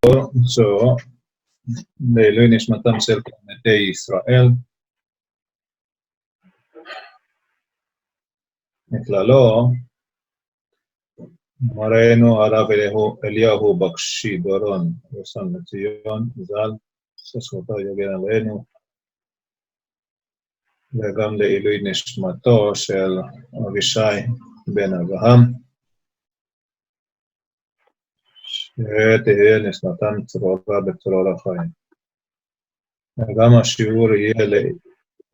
so לעילוי נשמתם של קברניטי ישראל, מכללו מורנו הרב אליהו בקשי דורון ראשון לציון ז"ל, שזכותו יגן עלינו, וגם לעילוי נשמתו של אבישי בן אברהם, שתהיה נשמתם צרורה בצרור החיים. וגם השיעור יהיה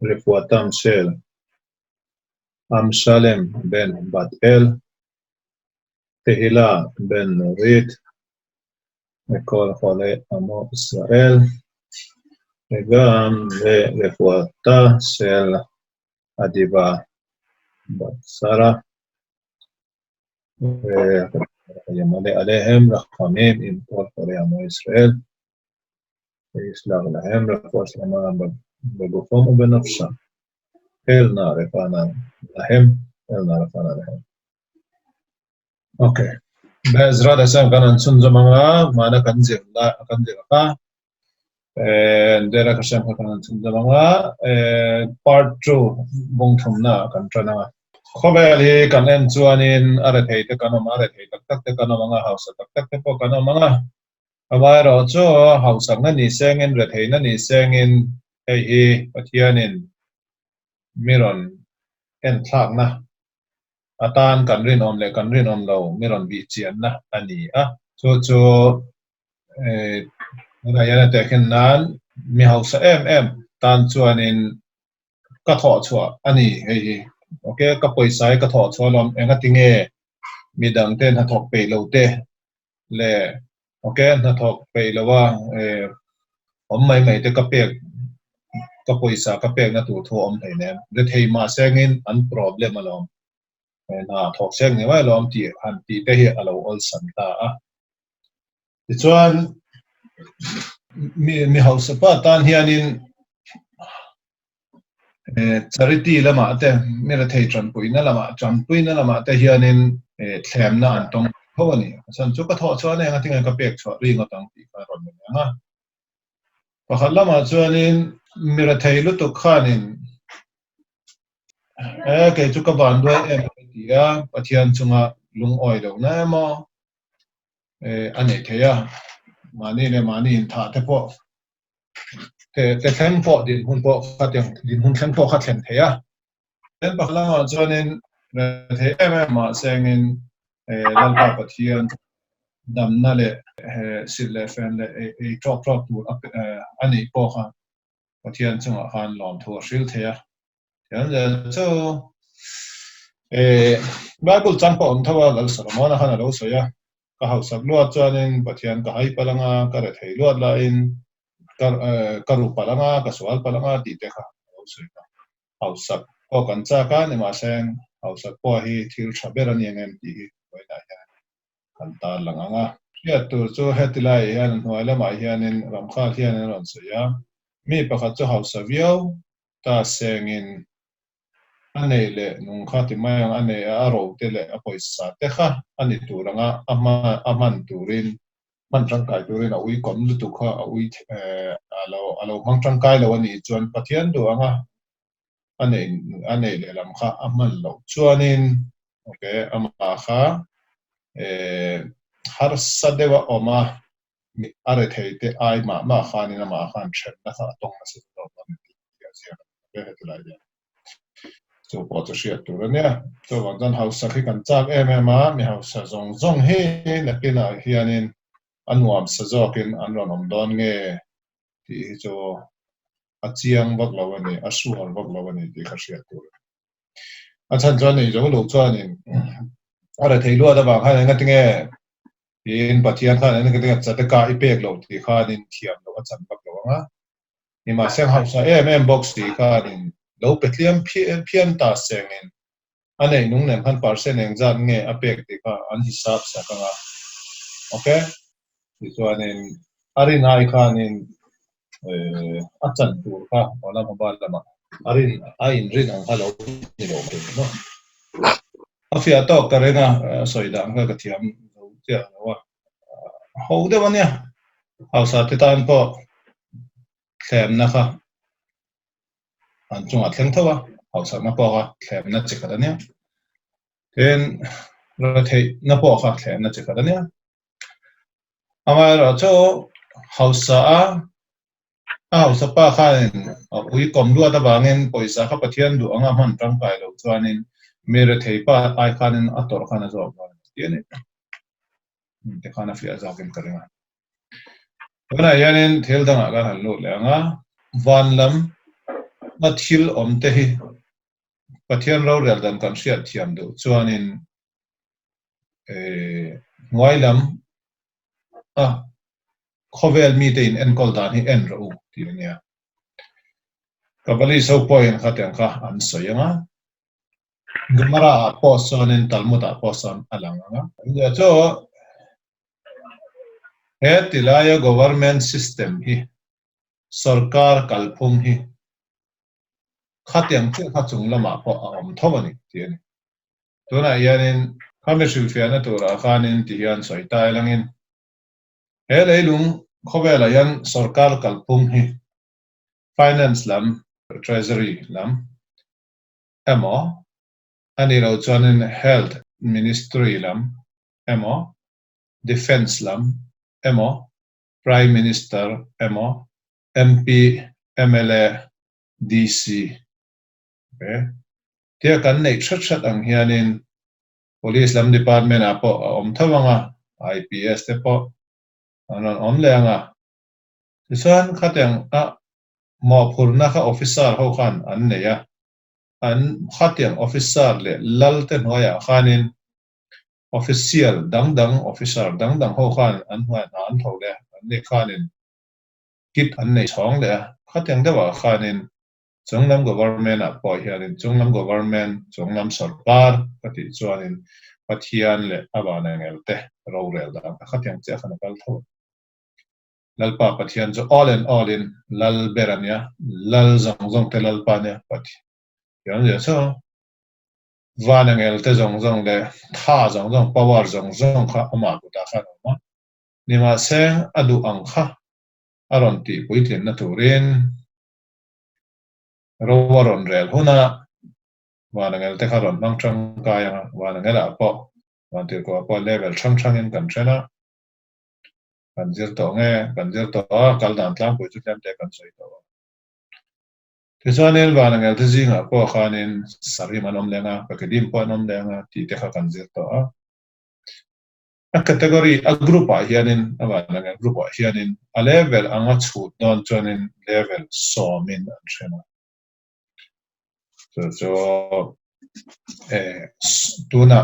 לרפואתם של אמשלם בן בת אל, תהילה בן נורית, וכל חולי עמו ישראל, וגם לרפואתה של אדיבה בת שרה, וימלא עליהם רחמים עם כל חולי עמו ישראל, וישלח להם רפואה שלמה בגופם ובנפשם. אל נא רפאנה להם, אל נא רפאנה להם. Okay. בעזרת השם כאן אנשון זמרה, מענה כנזירה. דרך השם כאן אנשון זמרה, part 2, בונג תומנה, כאן טרנה. חובר לי כאן אין צואנין, ארת היתה כאנו מערת היתה, תקתה כאנו מנגה האוסה, תקתה פה כאנו מנגה. אבל רצו, האוסה ניסנגין, רת הינה ניסנגין, היי פתיאנין, מירון, אין תלאגנה. Atan kan rin om lo miron bichian na ani so raya te khin nan mi hausa em tan chuanin ka tho chua ani hei okay ka poisai ka tho chua lom enga tinge midang ten ha thok pe lo te le okay na thok pe lo wa om mai te ka pek ka poisa ka pek na tu tho om thei ne le thei ma sengin an problem alom na thok seng ni wai lom ti han ti te hi alo ol san ta ti chuan mi house pa tan hianin charity lama te mi ra thei tran puina lama te hianin thlem na an tong honi san chu ka tho chuan enga tinga ka pek chho ri ngotang ti ka ron ni nga pakhat lama chuanin mi ra thei lu tu khanin ke chu ka ban doi em tia pathian chunga lung oi lo na mo ane theya mani in tha te po te thlen po din hun po khatyang din hun thlen po khatlen theya ten bakla chuanin the em ma sengin lalpa pathian dam na le sile fen le drop tu ani po kha pathian chunga han lom thur sil theya yan so Bible champa on thawa lal salamona khana lo soya ka hausak lo chuanin pathian ka hai palanga ka re thei lo la in ka ru palanga ka swal palanga ti te kha lo soya hausak ko kan cha ka ni ma seng hausak po hi thil thabera ni ngem ti hoi na ya kan ta langa ya tu chu hetilai hian hnuai lama hianin ramkha hianin ron soya mi pakhat chu hausavio ta sengin ane le nung khati mayang ane aro tele apoisa tekha ani turanga aman turin man tangkai turin awi kom lu tu kha awi alo mang tangkai lo ani chuan pathian do anga ane le lam kha aman lo chuanin okay ama kha har sadewa oma are theite ai ma khani na ma khan chen na kha tong na se to ya sia be hetulai ya so pot shia turania so wangan house khi kan chak em mi house zong he nakina hianin anwam sazokin anron omdon nge ti cho achiang bak lawani asuar bak lawani ti khashia tur achan chani jo lo chani ara theilu ada ba kha nga tinge in pathian kha nga tinge chataka ipek lo ti khanin thiam lo achan bak lawanga ni ma sem house box ti khanin lo petliam pian ta sengin ane nung nem han percent engzat nge apek ti ka an hisab sa ka okay isuanin arin hai khanin achan tur ka ola mobile lama arin ain rin ang halo ni lo no afia to karena soida nga ka thiam tia wa ho de wania เอาซาติตานพอแถมนะคะอันจงอัดเล่งเท่าเอาซานับพอค่ะแถมนัดจิกกันเนี่ยเป็นเราเทนับพอค่ะแถมนัดจิกกันเนี่ยอามาเราจะเอาซาเอาสปาค่ะอุ้ยกอมดูอัตบางเงินปอยสาข้าพเทียนดูอ่างมันตั้งไปแล้วส่วนนี้มีเราเทป้าไอคานินอัตโตรคานะจอบกันเดี๋ยวนี้เดี๋ยวข้านับฟิอาจากกันกันเลยวันนี้ยันเทลดังอาการฮัลโหลเลยอ่ะวันลำนัดฮิลอมเตหิปะเทียนเราเรียลดันกันเสียเทียมดูส่วนนี้งวยลำcovel mi te in enkol dan hi en ro ti nia kabali so point khaten kha an soyanga gmara poson in talmuda poson alanga ya cho he tilaya government system hi sarkar kalphum hi khatyang che kha chunglama po om thomani ti ni tuna yanin kamishil fiana tura khanin ti hian soitai langin he leilung khowela yan sarkar kalphum hi finance lam treasury lam emo ani lo chuanin health ministry lam emo defense lam emo prime minister emo MP MLA DC tia kan nei that that ang hianin police lam department apo om thawanga IPS te po anon om leanga chuan khateng a mo phurna kha officer ho khan an neya an khateng officer le lalte hnoya khanin official dang dang officer dang dang ho khan an hwa an tho le an ne khanin kit an nei chong le khateng dewa khanin chungnam government a po hianin chungnam government chungnam sarkar pati chuanin pathian le awana ngelte ro rel da khateng che khana kal tho lalpa pathian cho all in lal berania lal zong zong te lalpa ne pati yan je so wana ngelte zong zong le tha zong zong power zong zong kha ama ku ta kha ma nima seng adu ang kha aron ti puitin na turin rowaron rel huna wana ngelte kharon mang chang kaya wana ngela po wan ti ko po level chang chang in kan chena kan zir to nge kan zir to kal dan tlang pu chu tem te kan soi to ti chuanin wana ngelte zinga po khanin sari manom lenga pakedim po nom lenga ti te kha kan zir to a category a group a hianin wana nge group a hianin a level anga chhut don chuanin level somin an chena so tuna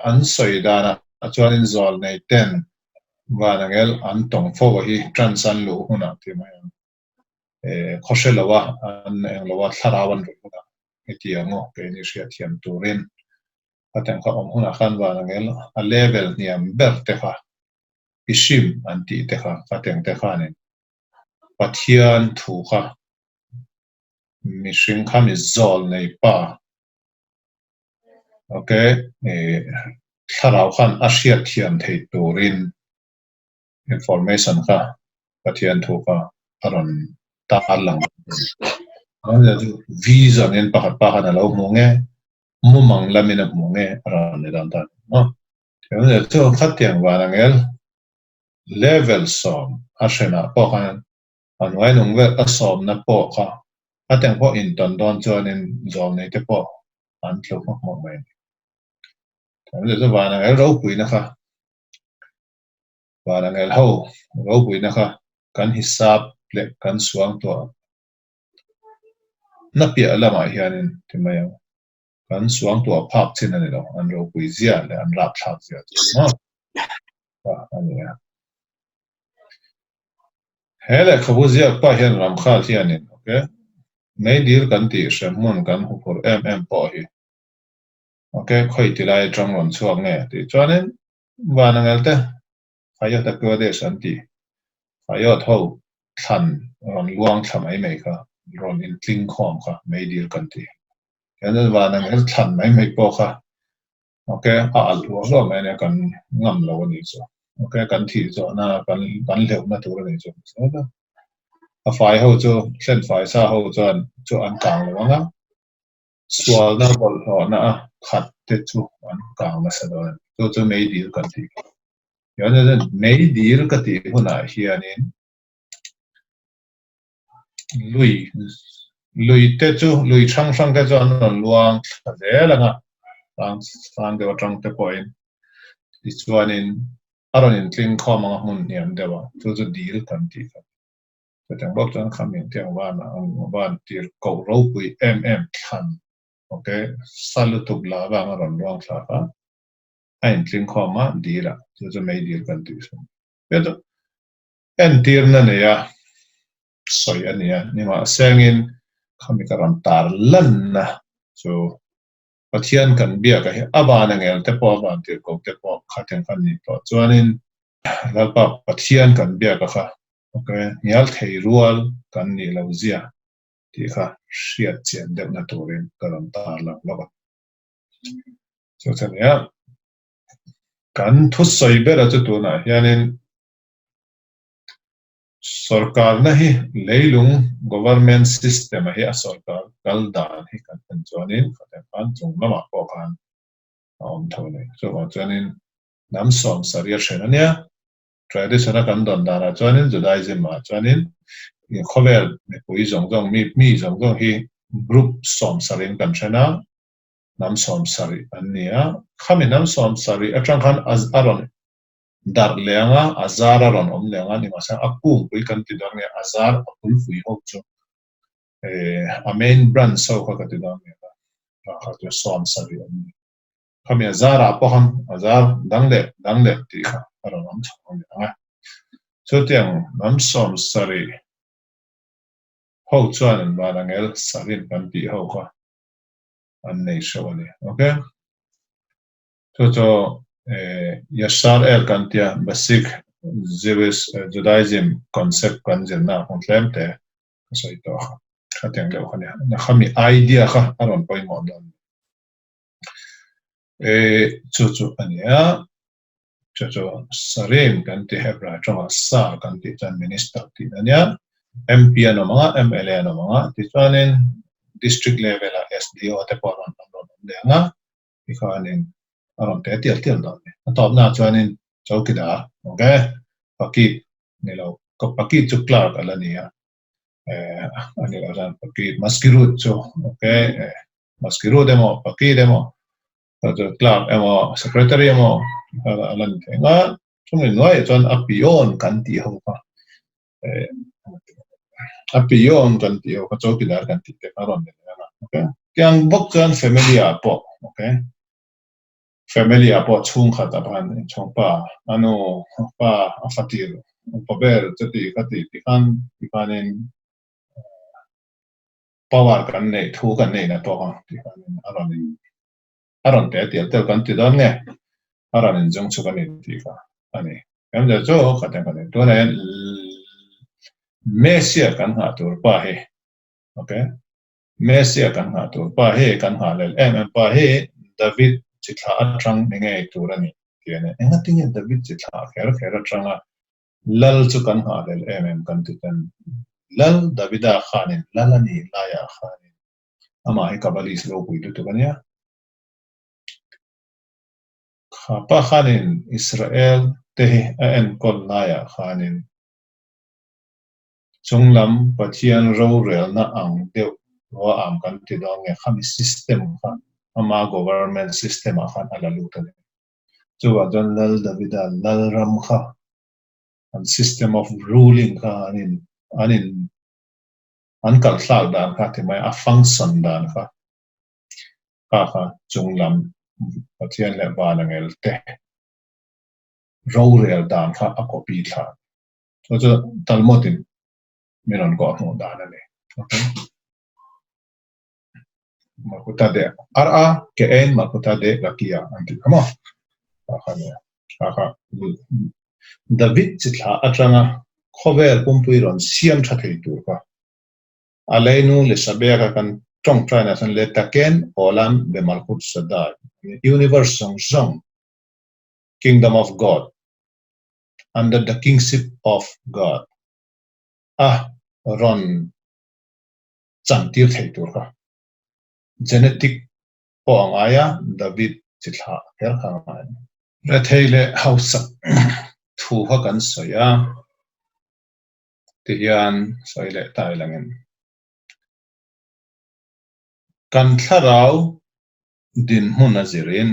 an soidana chuanin zol nei ten vanangel an tong fo hi transan lu huna ti mai khoshelawa an englawa tharawan ru huna eti ango ke ni sia thiam turin pateng kha om huna khan vanangel a level niam ber te kha ishim anti te kha pateng te kha ni pathian thu kha mishing kha mi zol nei pa okay tharau khan a hriat thiam thei turin information ka pathian thu ka aron ta lang ane ju visa nen pakhat pakhat alo monge mumang lamina monge aron le dan ta no ane chu khatiang warangel level som ashena pokan anwai nungwe asom na po kha ateng po in ton don chuanin zol nei te po an tlo mo mai ane chu warangel ro pui na kha warangel ho ro pui na kha kan hisab le kan suang to na pia lama hianin timaya kan suang to phak chin ani lo an ro pui zia le an rap thak zia no ani ya hele khabu zia pa hian ram khal hianin okay mai dir kan ti shemon kan hupur po hi okay khoi ti lai trong ron chuak nge ti chuanin wanangalte phaya ta ko de santi phaya tho than ron luang thamai mai kha ron in tling khom kha mai dir kan ti yan wanangel than mai mai po kha okay a al lo mai ne kan ngam lo ni so okay kan thi zo na kan leu na tur ni zo so a fai ho cho sen fai sa ho cho an kang lo nga swal na bol ho na khat te chu an kang na sa do cho mei dir kan ti yo na mei dir ka ti huna hianin lui lui te chu lui chang ka cho an luang ta de la nga sang de wa chang te point ti chuanin aron in tling kho ma hun niam dewa cho dir kan tiแต่จังบอกจังคำอย่างที่ว่านะว่าที่เขาเราคุยทันโอเคสรุปตุลาบางอารมณ์ร้องสาขาไอ้จริงข้อมาดีละจะไม่ดีกันที่สุดเป็นเอ็นทีร์นั่นเนี่ยสวยอันนี้นี่มาเสียงินคำมีการันตาลันนะ so ปัจจัยกันเบียกันอาบานเงี้ยแต่พอบ้านที่เขาแต่พอขัดแย้งกันนี่ต่อจวนนี้แล้วก็ปัจจัยกันเบียกันค่ะโอเคนี่อัลเทย์รัวกันนี่เราเสียที่ค่ะเสียเจียนเด็กนักตัวเรียนการันตาลังแล้วก็ส่วนนี้กันทุกส่วนเบอร์จะตัวไหนยันนี่สุรการนะฮีเลย์ลุง government system ฮีสุรการกัลดานฮีกันเป็นจวนนี้ก็แต่การจงละมาพอกันเท่านี้ส่วนจวนนี้น้ำส้มสารีเชนเนี่ย traditional กันดอนดาราจวนนี้จุดได้จิมาจวนนี้ข้อเวลมีผู้จงมีจงฮี group ส้มสารีกันเชนะน้ำส้มสารีอันนี้ข้ามีน้ำส้มสารีอัจฉริยะอารมณ์ดาร์เลงอาซาร์รอนอมเลงนี่มาสังอักกุมคุยกันติดตรงนี้อาซาร์อักกุลฟุยฮอกจูอเมนบรันส์เขาก็ติดตรงนี้เขาจะสอนสารีอันนี้เขามีอาซาร์อัปหันอาซาร์ดังเล็กที่เขาอารมณ์น้ำชงนี่นะสุดที่น้ำส้มสารีฮอกจวนบาลังเอลสารีกันที่เขาก็อันนี้ชาวนี้โอเคสุดYashar kantia basic Jewish Judaism concept kan jirna ontlem te so ito khateng le khania na khami idea kha aron poi modon chu ania chu sarin kan ti hebra chama sa kan ti chan minister ti ania MP no mga MLA no mga ti chanin district level SDO te poron le nga ikanin aron te tiel don top na chuanin chokida okay pakit nilo ko pakit chu clark alania anilo ran pakit maskirut chu okay maskirut demo pakit demo to clark emo secretary emo alan nga chumin noi chuan apion kan ti ho pa apion kan ti ho ka chokida kan ti te aron ne okay kyang bok chuan family apo okay family apo chung khata ban chung pa ano pa afatir paber chati khati tikan power kan nei thu kan nei na to ha tikan aron te tel kan ti don nge aron jong chu kan ti ka ani em ja jo khata kan to ne mesia kan ha tur pa he okay mesia kan ha tur pa he kan ha lel em pa he David chitha atang nge turani tiene enga tinge David chitha khera tranga lal chu kan ha lel em kan titan lal Davida khanin lalani laya khanin ama he kabalis lo puitu to kanya khapa khanin Israel te en kol laya khanin chunglam pathian ro rel na ang deu wa am kan ti dong nge khami system khan ama government system khan ala lu ta chu wa don lal Davida lal ram kha and system of ruling kha anin ankal thal dan kha ti mai a function dan kha chunglam pathian le balangel te ro rel dan kha a copy tha so talmudin minon ko mo dan ne okay makuta de ara ke en makuta de lakia anti kama kha David chitha atranga khover pumpuiron siam thathei tur ka alainu le sabeka kan tong traina san le taken olam be malkut sadai universe song kingdom of God under the kingship of God ron chan tir thei tur ka genetic po angaya David chitha her khang ra theile house thu ha kan soya tiyan soile tai langin kan tharau din huna zirin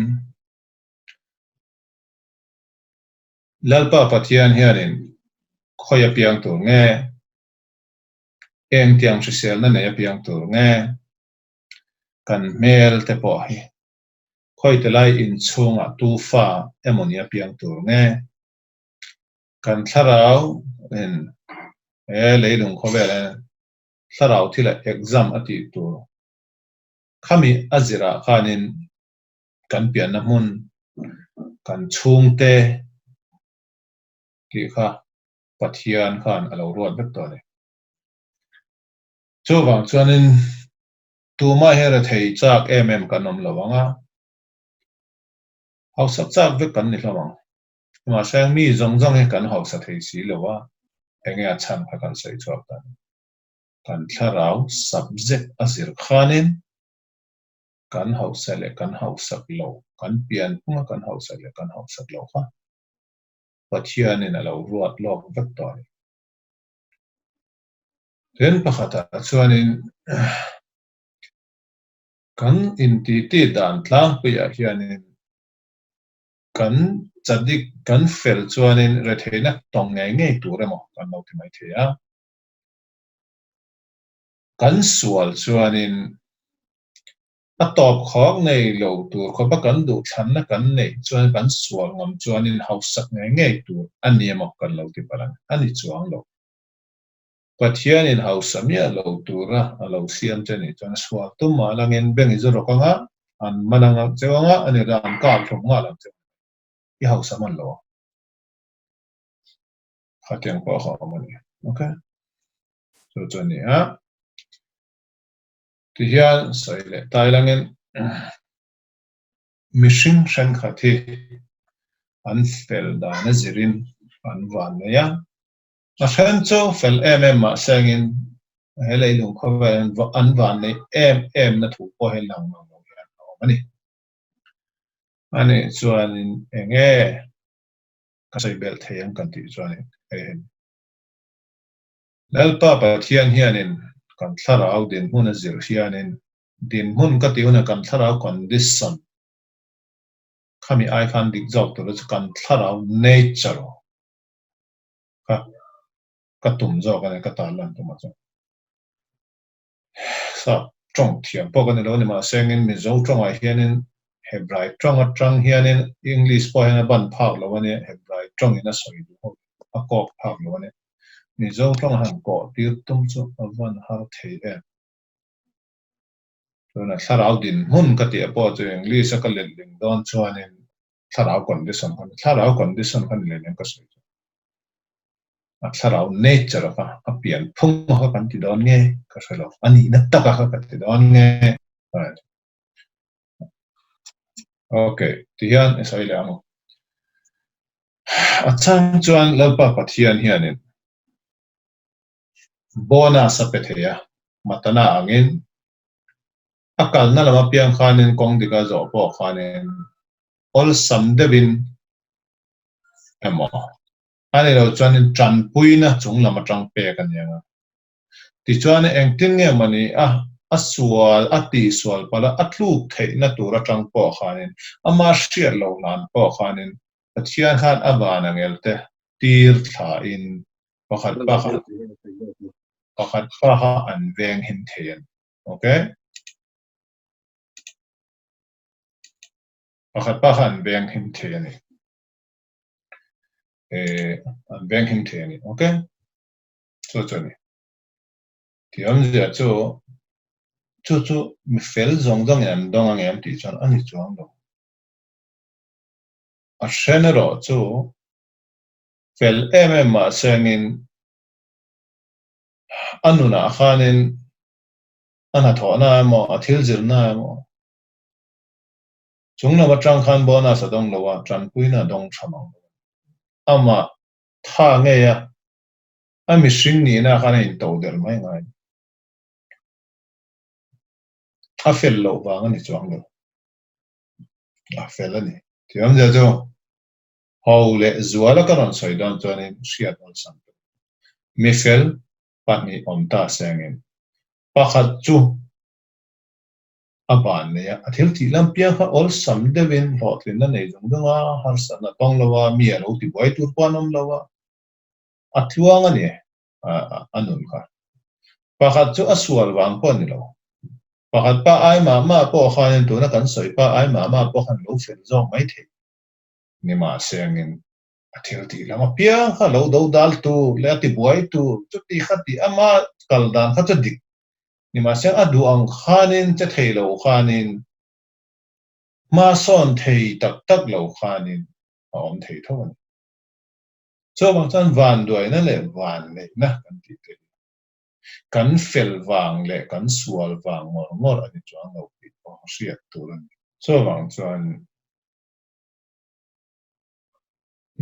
lalpa pathian hianin khoya piang tur nge eng tiang sel na ne piang tur nge kan mel te po hi khoi te lai in chunga tu fa emonia piang tur nge kan tharau en leilung khowela tharau thila exam ati tur khami azira khanin kan pian na mun kan chung te ki kha pathian khan alo ruat bek to le chowang chuanin tuma hera thei chak kanom lawanga hausak chak vek kan ni hlawang ma sang mi zong zong he kan hausa thei si lawa enge a chan kha kan sei chok tan kan tharau subject azir khanin kan hausa le kan hausak lo kan pian punga kan hausa le kan hausak lo kha pathian in alo ruat lok vek to ren pakhata chuanin kan inti ti dan tlang puya hianin kan chadik kan fel chuanin retheina tong ngai turemo kan lo ti mai thea kan sual chuanin atop khok nei lo tur kho ba kan du than na kan nei chuan kan sual ngam chuanin hausak ngai tur aniamok kan lo ti palan ani chuang lo pathian in hausamia lo tura alo siam chani chuan sual tu ma langin bengi zo rokanga an mananga chewanga ani ran ka thumnga lang che i hausaman lo khatyang pa kha mani okay so chani ti hian soile tai langin mishing shan khathi an fel da na zirin an van ya a shan cho fel ma sangin helai lung khawa an van nei na thu po he lang ma mo ya mani ani chuanin enge kasai bel thayang kan ti chuanin lalpa pathian hianin kan tharau din hun azir hianin din hun ka ti una kan tharau condition khami ai khan dik jok to kan tharau nature ka tum zo ka ka ta lan to ma zo sa trong thiam po kan lo ni ma sengin mi zo trong ai hianin hebrai trong a trong hianin english po hena ban phak lo ne hebrai trong ina soi du a kok phak lo ne mi zo trong han ko tir tum chu avan har thei na tharau din hun ka ti po chu english ka le ling don chuanin tharau condition kan le len ka soi tharau nature ka apian phung ha kan ti don nge ka selo ani na taka ha ka ti don nge okay ti hian esai le amo achang chuan lalpa pathian hianin bona sapetheya matana angin akal na lama piang khanin kong diga zo po khanin ol samdevin emo ani lo chuanin tran puina chung lama tang pe kan yanga ti chuan engtin nge mani sual ati sual pala atluk thei na tura tang po khanin ama shrial lo lan po khanin pathian khan awan angelte tir tha in pakhat pa an veng hin thein okay pakhat pa an veng hin thein an veng hin thein okay so chani tiam ja chu mi fel zong zong an dong ang em ti chan ani chuang do a shenero chu fel ma sengin anuna khanin ana thona mo athil zirna mo chungna watang khan bona sa dong lowa tran puina dong thamang ama tha nghe ya ami sing ni na khana in to der mai ngai a fel lo wa ngani chuang lo a fel ani tiam ja jo hau le zuala karon soi don chuanin hriat ol sam mi fel pahnih awm ta sengin pakhat chu a ban neya a thil tih lam piang kha ol sam deuhin hlawhthlin na nei zung zunga har sana tawng lowa mi a lo ti buai tur pawh an awm lowa a tluang ani a nun kha pakhat chu a sual wang pawh ani lo pakhat pa ai ma pawh khanin tuna kan soi pa ai ma pawh khan lo fel zawng mai thei ni ma sengin a thil tih lam a piang kha lo do dal tu le a ti buai tu chu ti kha ti ama kal dan kha chu dik ni ma seng a du ang khanin che thei lo khanin ma son thei tak tak lo khanin a om thei tho ani so bang chan van duai na le van le na kan ti te kan fel wang le kan sual wang ngor ani chuang lo pi po hriat tur ani so bang chuan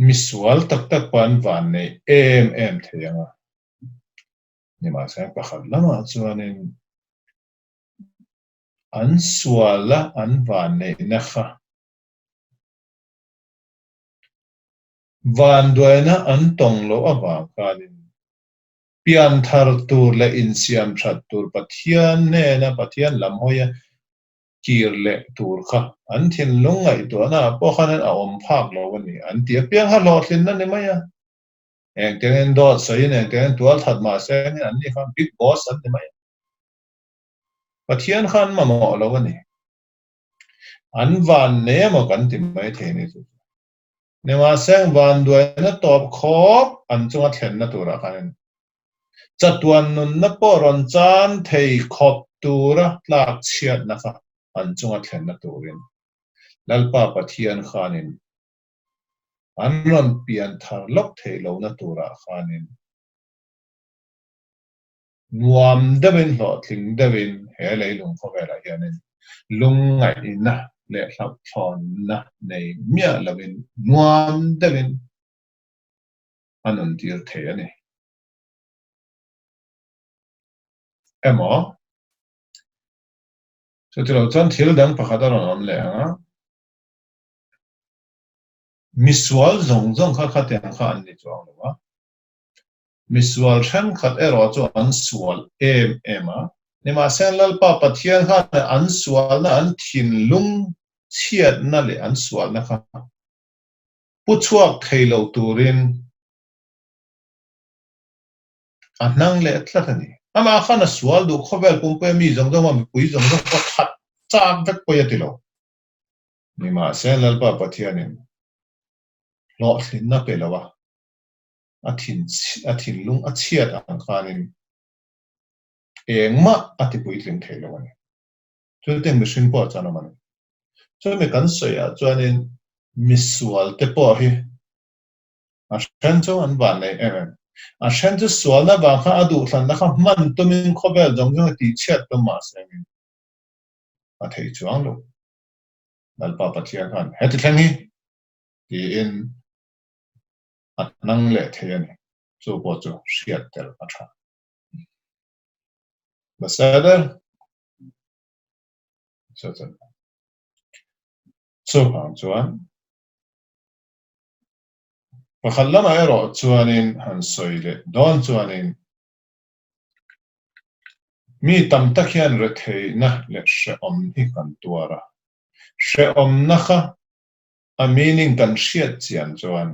mi sual tak tak pan van nei em theianga ni ma seng pakhat lama chuanin an suala an van nei na kha van duai na an tong lo awang khanin pian thar tur le insiam that tur pathian ne na pathian lam hoya kir le tur kha an thin lungai to na po khanan a om phak lo ani an tia piang ha lo thlin na ni maya eng tengen do sai ne tengen tual that ma se ni an ni khan big boss an ni maya pathian khan ma mo lo ani an van ne mo kan ti mai the ni chu ne ma seng van duai na top khop an chunga thlen na tur a khanin chatuan nun na po ron chan thei khop tura tlak chiat na kha an chunga thlen na turin lalpa pathian khanin an ron pian thar lok thei lo na tura khanin nuam deuhin hlawhtling deuhin he leilung khaw vela hianin lungai na le hlap thlawn na nei mia lovin nuam deuhin an an tir thei ani emaw so tilo chuan thil dang pakhat a rawn awm le anga misual zong zong kha tiang kha an ni chuang lowa misual than khat ero chu an sual ema ni ma sen lalpa pathian kha an sual na an thin lung chiat na le an sual na kha pu chuak thei lo turin anang le tlat ani ama khana sual du khovel pumpe mi zong zong ma pui zong zong ko that chak vek po yatilo ni ma sen lalpa pathianin lo thlin na pelawa a thin lung a chiat ang khanin engma ati pui tling thei lo ani chu teng mi hring po chana man chu mi kan soya chuanin misual te po hi a hran chu an van nei a hran chu sual na wang kha adu hlan na kha man tumin khovel jong jong ti chiat to ma sengin a thei chuang lo lalpa pathian khan heti thleng hi ti in at nang le thei ani chu po chu hriat tel a tha basadar so hang chuan pakhat lama ero chuanin han soile don chuanin mi tam tak hian re thei na le hre om hi kan tuara hre om na kha a meaning kan hriat chian chuan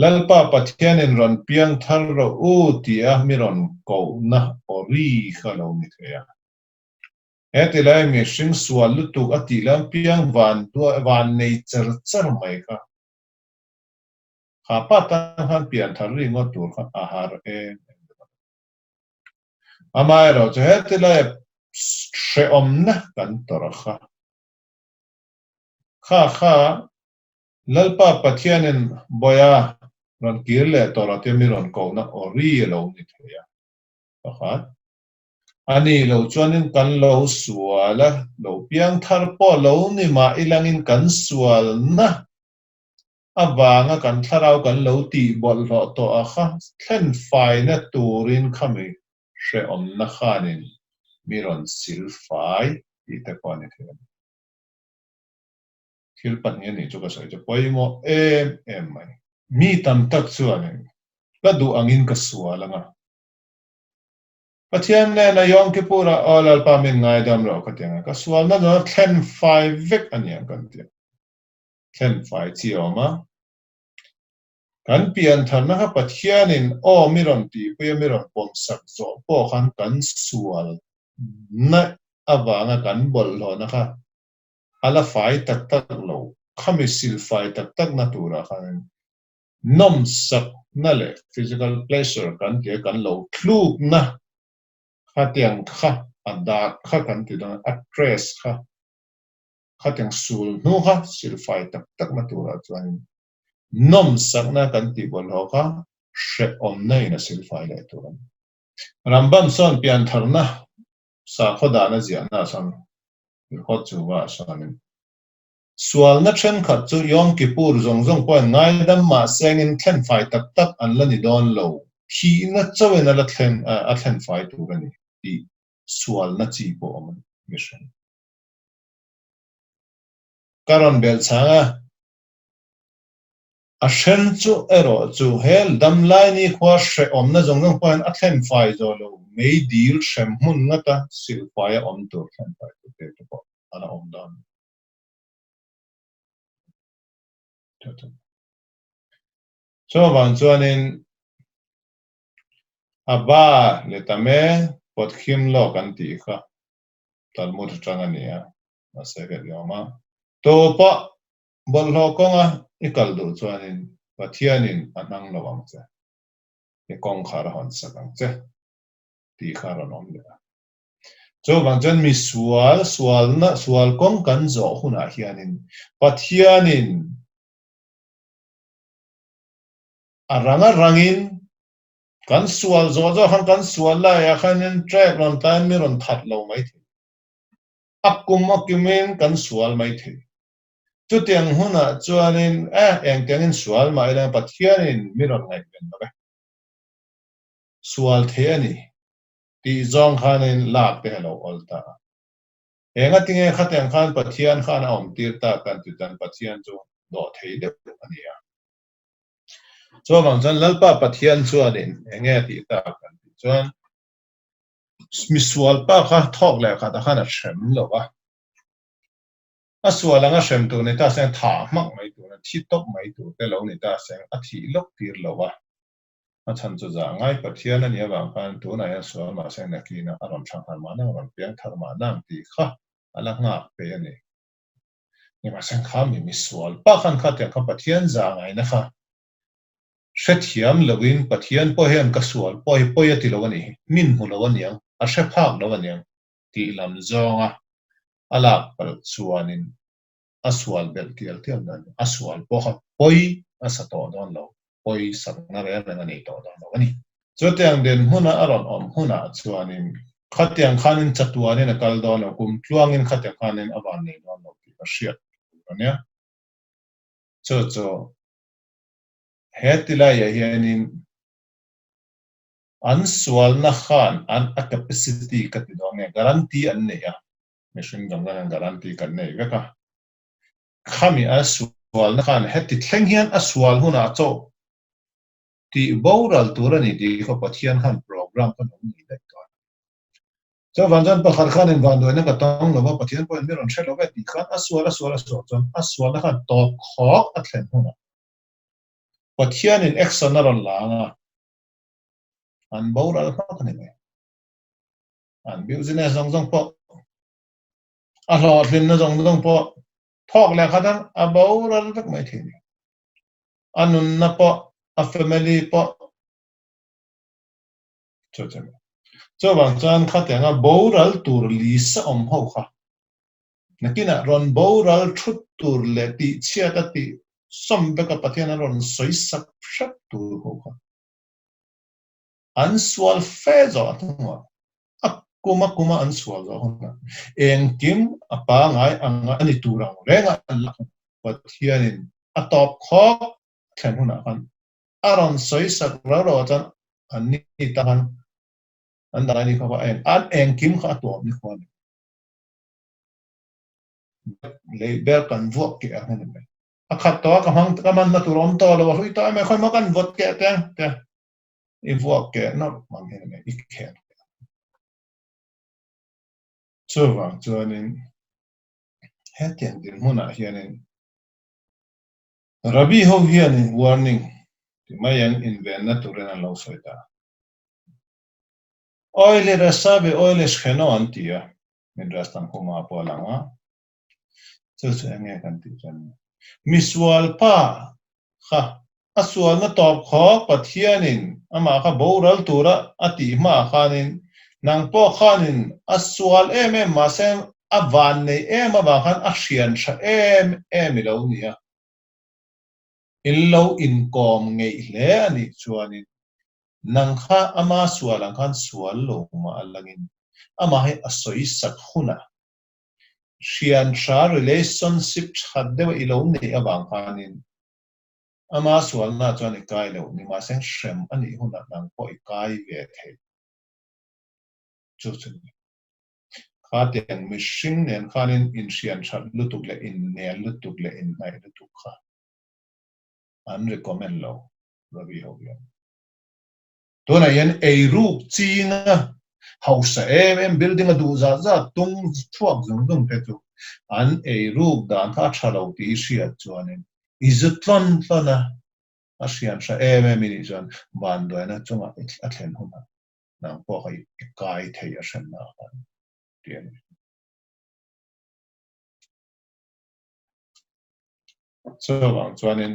lalpa pathianin ron piang thar ro u tia mi ron ko na ori kha lo ni theya heti lai mi hring sual lu tu ati lam piang van nei cher mai kha kha pa tan han pian thar ri ngo tur kha ahar amai ro chu heti lai hre om na kan tor kha lalpa pathianin boya ron kirle tora te mi ron ko na ori lo ni theya pakhat ani lo chuanin kan lo suala lo piang thar po lo ni ma ilangin kan sual na awanga kan tharau kan lo ti bol lo to a kha thlen fai na turin khami she om na khanin miron sil fai ti te pon ni thil pat nge ni chu ka sai chu poimo em mai mi tam tak chuan ka du angin ka sualanga Pathian na yom kipura olal pamin ngai dam ro ka tiang ka sual na no thlen fai vek aniang kan tiang thlen fai chi oma kan pian than na ka pathianin o miron ti pu miron pom sak zo po khan kan sual na awanga kan bol lo na ka ala fai tak tak lo khami sil fai tak tak na tura khan nom sak na le physical pleasure kan ke kan lo thluk na kha tiang kha ada kha kan ti dang address kha tiang sul nu kha sil fai tak tak na tura chuan nom sak na kan ti bol ho kha she om nei na sil fai le turan rambam son pian tharna sa khoda na zia na san ko chu wa san sual na chen khat chu yom kipur zong zong point ngai dam ma sengin thlen fai tak tak an la ni don lo khi na chawen ala thlen fai tu rani ti sual na chi po om mission karon bel changa a shen chu ero chu hel dam lai ni khwa she om na zong zong point a thlen fai zo lo mei dil shem mun na ta sil fai om tur thlen fai tu te po ala om dan so van chuanin aba le tame potkhim lo kan ti kha talmud tanga nia ma se ge yoma to pa bol ho konga ikal du chuanin pathianin anang lawang che e kong khar hon sakang che ti khar on le so van chen mi sual kong kan zo huna hianin pathianin aranga rangin kan sual zo zo kan sual la ya khanin trek ron tan mi ron that lo mai thi akum akimin kan sual mai thi tu tiang huna chuanin eng tiangin sual mai la pathianin mi ron ngai ben ba sual the ani ti zong khanin lak pe lo olta enga tinge khateng khan pathian khan om tir ta kan tu tan pathian chu do thei de ania so bang chan lalpa pathian chuanin enge ti ta kan chuan mi sual pa kha thok le kha ta khana shem lo wa a sualanga shem tu ne ta sen tha mak mai tu na thi tok mai tu te lo ni ta sen a thi lok tir lo wa a chan chu za ngai pathian ania bang khan tu na ya sual ma sen na ki na aram chang han ma na ram piang thar ma nam ti kha ala nga pe ani ni ma sen kha mi sual pa khan kha te kha pathian za ngai na kha Shethiam lawin pathian po hian ka sual po ya ti lawani min hu lawani ang a she phak lawani ang ti lam zonga ala pal chuanin aswal bel tial tial nan aswal po kha poi asato don lo poi sak na re na ni to don lawani chotiang den huna aron om huna chuanin khatiang khanin chatuani na kal don lo kum tluangin khatiang khanin awan ni don lo ti a shiat ania cho hetila ya hianin an sual na khan an a capacity ka ti dong guarantee an ne ya mission dong na guarantee kan nei veka khami a sual na khan heti thleng hian a sual huna cho ti boral turani ti kho pathian khan program kan ni le to so vanjan pa khar khan in van do na ka tong lo pathian po mi ron shelo ti khan a sual a sual na khan to khok a thlen huna pathian in action na ron langa an boral pa kan ni an business zong zong po a lo thin na zong zong po thok le khadan a boral tak mai thi anun na po a family po cho bang chan khateng a boral tur li sa om ho kha nakina ron boral thut tur le ti chia ta ti som be ka pathian ron soi sak shat tur ho kha an swal fe zo atwa kuma an sual zo hona eng kim apa ngai anga ani turang renga la pathianin top kho thlen huna kan aron soi sak ro chan an ni ta kan an da ni kho an eng kim kha to ni kho le ber kan vuak ke a hen me a khat to ka man na turom to lo hui to me khoi ma kan vot ke te i vuak ke no man hen me ik khen chuanin hetian din huna hianin rabi ho hianin warning ti mayan inven na turen an lo soita oile resabe oile scheno antia min rastan kuma polanga chu enge kan ti chan miswal pa kha aswal na top kho pathianin ama kha boral tura ati ma khanin nang po khanin aswal ma sem avan nei ma ba khan a hrian tha mi lo nia in lo in kom ngei hle ani chuanin nang kha ama swal ang khan swal lo ma alangin ama he asoi sak khuna hrian tha relationship thaddewa i lo nei awang khanin ama swal na chuan i kai lo ni ma seng shrem ani huna nang po i kai ve the chu chu kha tiang mihring nen khanin in hrian tha lutuk le in nel lutuk le in nai lutuk kha an recommend lo rabi ho yan to na yan ei ruk chinga hausa building a du za tung thuak zung dung te chu an ei ruk dan kha thalo ti hria chuanin izutlon tlona a hrian tha mini chuan ban doina chunga a thlen huna nang po kai kai thei a hren na kan tian so wang chuanin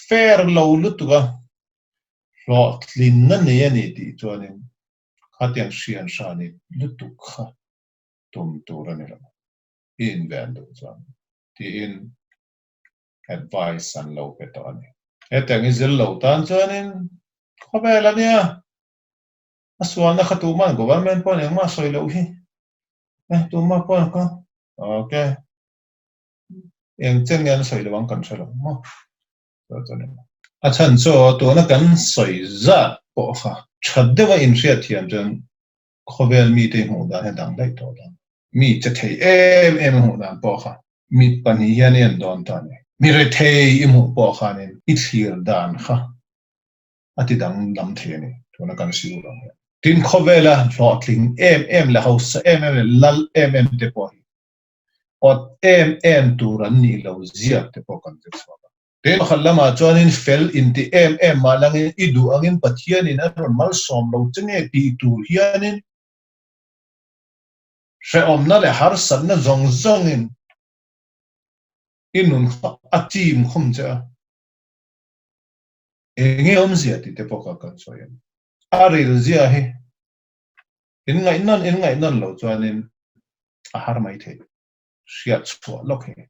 fair lo lutuga lo tlin na ne ani ti chuanin khatian hrian sha ni lutuk kha tum tur ani lo in van do chuan ti in advice an lo pe to ani etang izil lo tan chuanin khobela nia aswal na khatu man government pon eng ma soi lo hi tu ma pon ka okay eng chen ngan soi lo wang kan thalo mo to chuanin a chan cho to na kan soi za po kha thaddewa in hria thian chuan khobel mi te mu dan he dang dai to dan mi che thei mu dan po kha mi pani hian en don ta ni mi re thei i mu po kha nin I thlir dan kha ati dang lam the ni to na kan siu lo tin khobela thotling la house le lal te po hi ot turan ni lo zia te po kan te so den khallama chuanin fel in ti malangin idu angin pathian in aron mal som lo chenge ti tur hianin she omna le har san na zong in inun atim khum cha enge om zia ti te po kan soyan aril zia hi in ngai nan lo chuanin a har mai the hriat chho lok he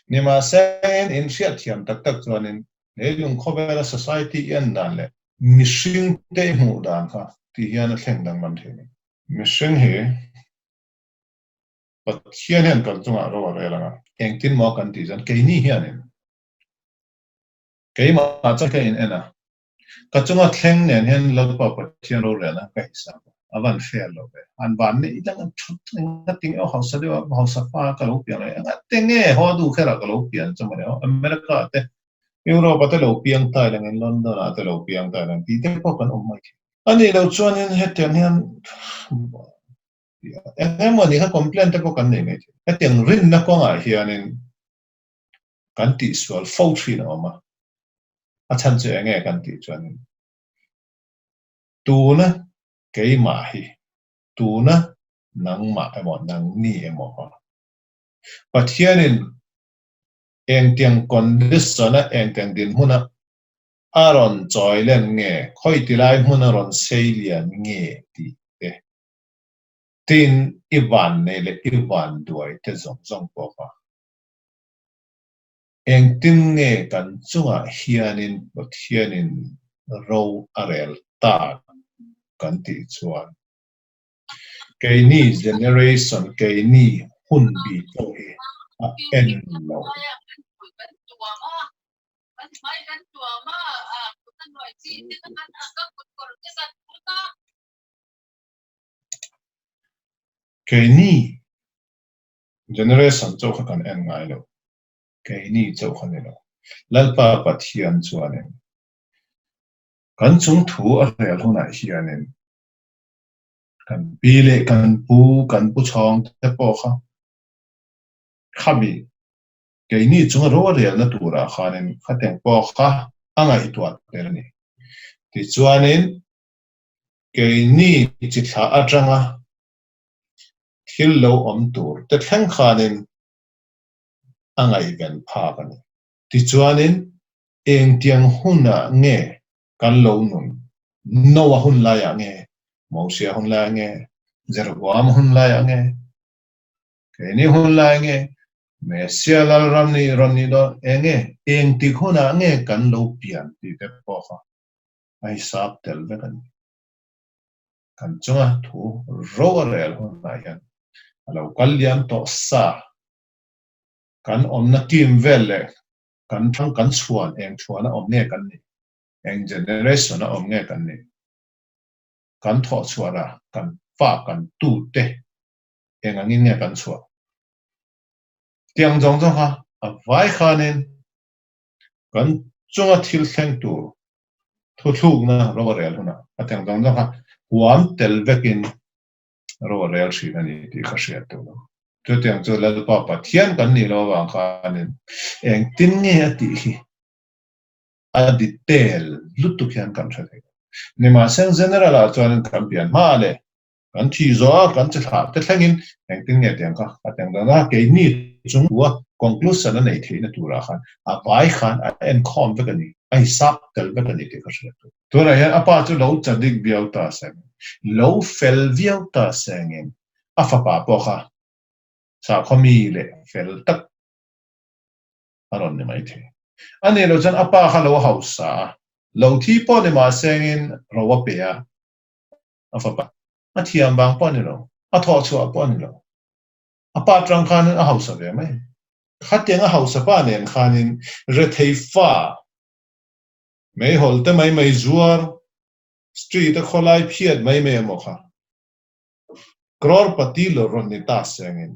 ni ma sen in hriat thiam tak tak chuanin leilung khobela society en dan le mihring te mu dan kha ti hian a thleng dang lam the ni mihring hi pathian hian kan chunga ro re langa engtin mo kan ti jan ke ni hianin ke ma cha ke in ena ka chunga thleng nen hian lo pa pathian ro re na ka isa avan fair lo be an ban ni idang thut ting o hausa de hausa pa ka lo pian ai tenge ho du khera ka lo pian chama ne america te europe te lo pian tai lang in london te lo pian tai lang ti te po kan mai ani lo chuanin hetian hian em ni ha complaint te po kan nei me hetian rin na ko nga hianin kan ti sual fo thin oma a chan che enge kan ti chuanin tu na ke ma hi tu na nang ma emo nang ni emo ha pathianin eng tiang condition na eng tiang din huna aron choilen nge khoi tilai huna ron seilian nge ti te tin ivan ne le ivan duai te zong po ha eng tin nge kan chunga hianin pathianin ro arel ta kan ti chuan ke ni generation ke ni hun bi to he a en lo cái ni generation châu khácกันem ngay rồi cái ni châu khác này rồi lalpa pathian chuan em kan chung thu a rel hona hian em kan pile kan pu chong te po kha khabi cái ni chung ro rel na tura khan em khateng po kha anga itwa ter ni ti chuan em cái ni chi tha atanga thil lo om tur te thleng khan em anga iben pha kan ti chuan em eng tiang huna nge kan lo nun no wa hun la ya nge mausia hun la nge zerwam hun la ya nge cái ni hun la nge me sia la ram ni do enge eng ti huna nge kan lo pian ti te po kha ai sap tel ve kan chunga thu ro rel hun la yan alo kalliam to sa kan om na tim vele kan thang kan chuan eng chuan om nge kan ni eng generation om nge kan ni kan tho chuara kan fa kan tu te eng angin nge kan chua tiang jong jong ha a vai khanin kan chunga thil thleng tu thu thuk na ro rel huna a tiang jong jong ha huam tel vekin ro rel shi ani ti khashia tu tu tiang chu lal pa pathian kan ni lo wang khanin eng tin nge ati hi a detail lutu khian kan thade ni ma sen general a chuan kan pian ma le kan thi zo kan chi tha te thlengin eng tin nge tiang ka a tiang da ke ni chung wa conclusion na nei theina tura khan a pai khan a en khom ve kan ni ai sap tel ve kan ni te khashia tu tu ra hian apa chu lo chadik biau ta sen lo fel viau ta sengin a fa pa po kha sa khomi le fel tak aron ni mai the ane lo chan apa kha lo hausa lo thi po ni ma sengin ro wa pe a fa pa a thiam bang po ni lo a tho chu a po ni lo apa trang khan a hausa ve mai khateng a hausa pa nen khanin re thei fa mai hol te mai zuar street a kholai phiat mai mo kha kror pati lo ron ni ta sengin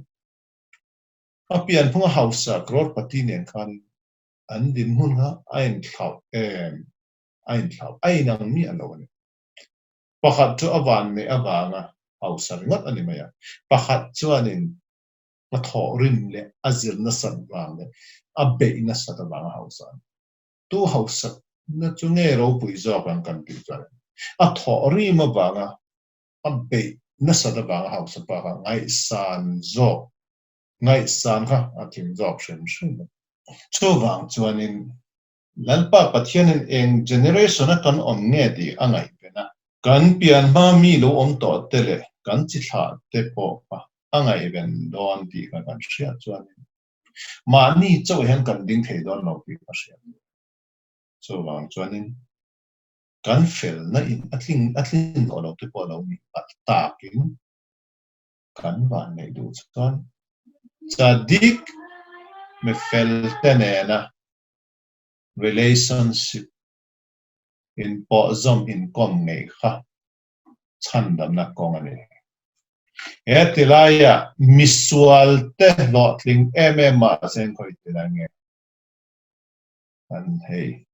a pian phung hausa kror pati nen khan an din hun ha ain thau ain thau ai nang mi alo ni pakhat chu awan me awanga hausa ngot ani maya pakhat chuanin ma tho rin le azir na san wang le a be na sa ta wang hausa tu hausa na chu nge ro pui zo kan ti chuan a tho ri ma wanga a be na sa ta wang hausa pa ngai san zo ngai san kha a tim zo shem shem chu wang chuanin lalpa pathianin eng generation a kan om nge di angai pena kan pian ma mi lo om to tele kan chi tha te po pa angai ben don ti kan ria chuanin ma ni chau hen kan ding thei don lo ti ka ria chu wang chuanin kan fel na in atling lo te po lo ni takin kan van nei du chuan chadik me fel tenena relationship in po zom in kom ngei kha chan dam na kong ani etilaya misual te lotling ma sen khoi tilange an hei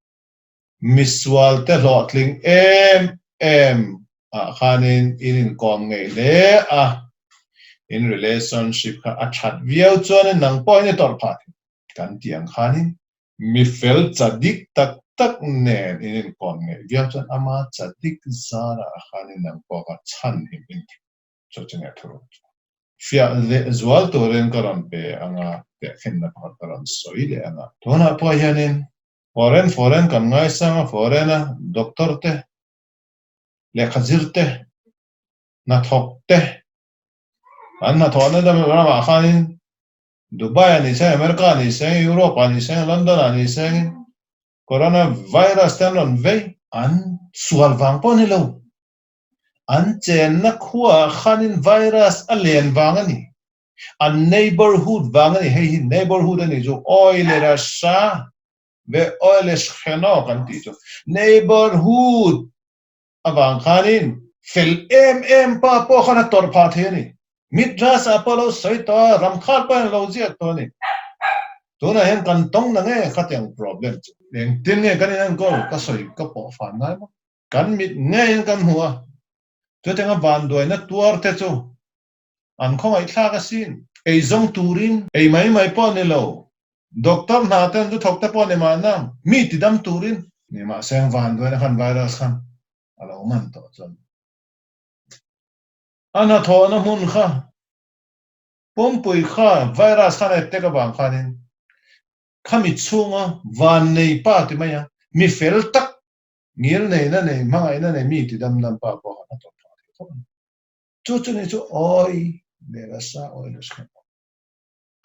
misual te lotling em a khanin in kom ngei le a in relationship kha a that viau chuan nang point ni tor phat kan tiang khanin mi fel chadik tak nen in kon nge viam chan ama chadik zara khanin nang po ka chan him in cho changa thoro fia le zual to ren karam pe anga te khin na pa karam soi le anga thona po hianin foreign kan ngai sang foreign doctor te le khazir te na thok te an na thona da ma khanin Dubai ani se America ani se Europe ani se London ani se coronavirus ten lon ve an sual wang po ni lo an chen na khuwa khanin virus alien wang ani an neighborhood wang ani hei neighborhood ani jo oil ra sha ve oilish kheno kan ti chu neighborhood awang khanin fel em pa po khana tor pha the ni midras apollo soito ramkhal pa lo zia to ni to na hen kan tong na nge khatyang problem chu leng tin nge kan en ko ka soi ka po fa na kan mit nge en kan huwa cho tenga van doi na tuar te chu an khong ai thla ka sin ei zong turin ei mai po ne lo doctor na ten du thok te po ne ma na mi ti dam turin ni ma seng van doi na khan virus khan alo man to chon ana tho na mun kha pom pui kha virus khan ai te ka bang khanin khami chunga van nei pa ti maya mi fel tak ngir nei na nei mangai na nei mi ti dam pa po ha to chu chu ni chu oi le ga sa oi le skha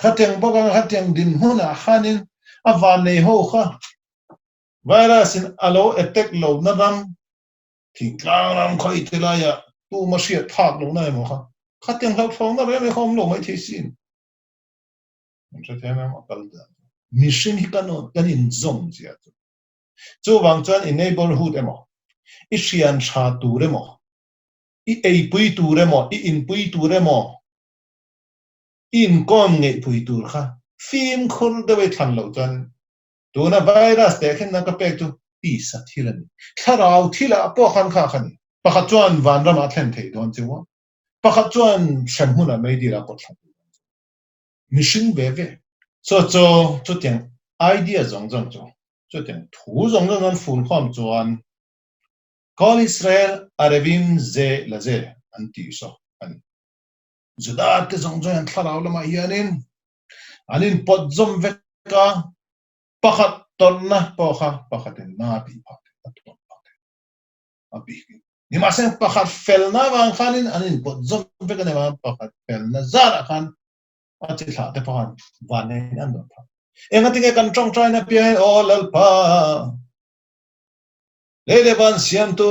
khatyang boga khatyang din huna khanin a van nei ho kha virus in alo attack lo na ram thing tlang ram khoi te la ya tu ma hriat phak lo na mo kha khatyang hlau thong na re khom lo mai the sin cha the na ma kal da mission hi kan in zong zia chu wang chuan in neighborhood emo i hrian tha tur emo i ei pui tur emo i in pui tur emo in kom nge pui tur kha phim khur de we than lo chuan tuna virus te khen na ka pek tu pi sa thilan tharau thila po khan kha khani pakhat chuan van rama thlen thei don chiwa pakhat chuan shanhuna mai dira ko thlan mission ve so chu tiang idea zong zong chu tiang thu zong zong an fun khom chuan kol Israel arevin ze la ze anti so an zudat ke zong zong an tharau lama hianin anin pot zom veka pakhat torna pokha pakhatin na pi phat aton phat abi ni ma sen pakhat felna wang khanin anin pot zom veka ne ma pakhat felna zara khan ati tha te pakhat vane an do phat engatinge kan trong try na pi all alpa lele ban siam to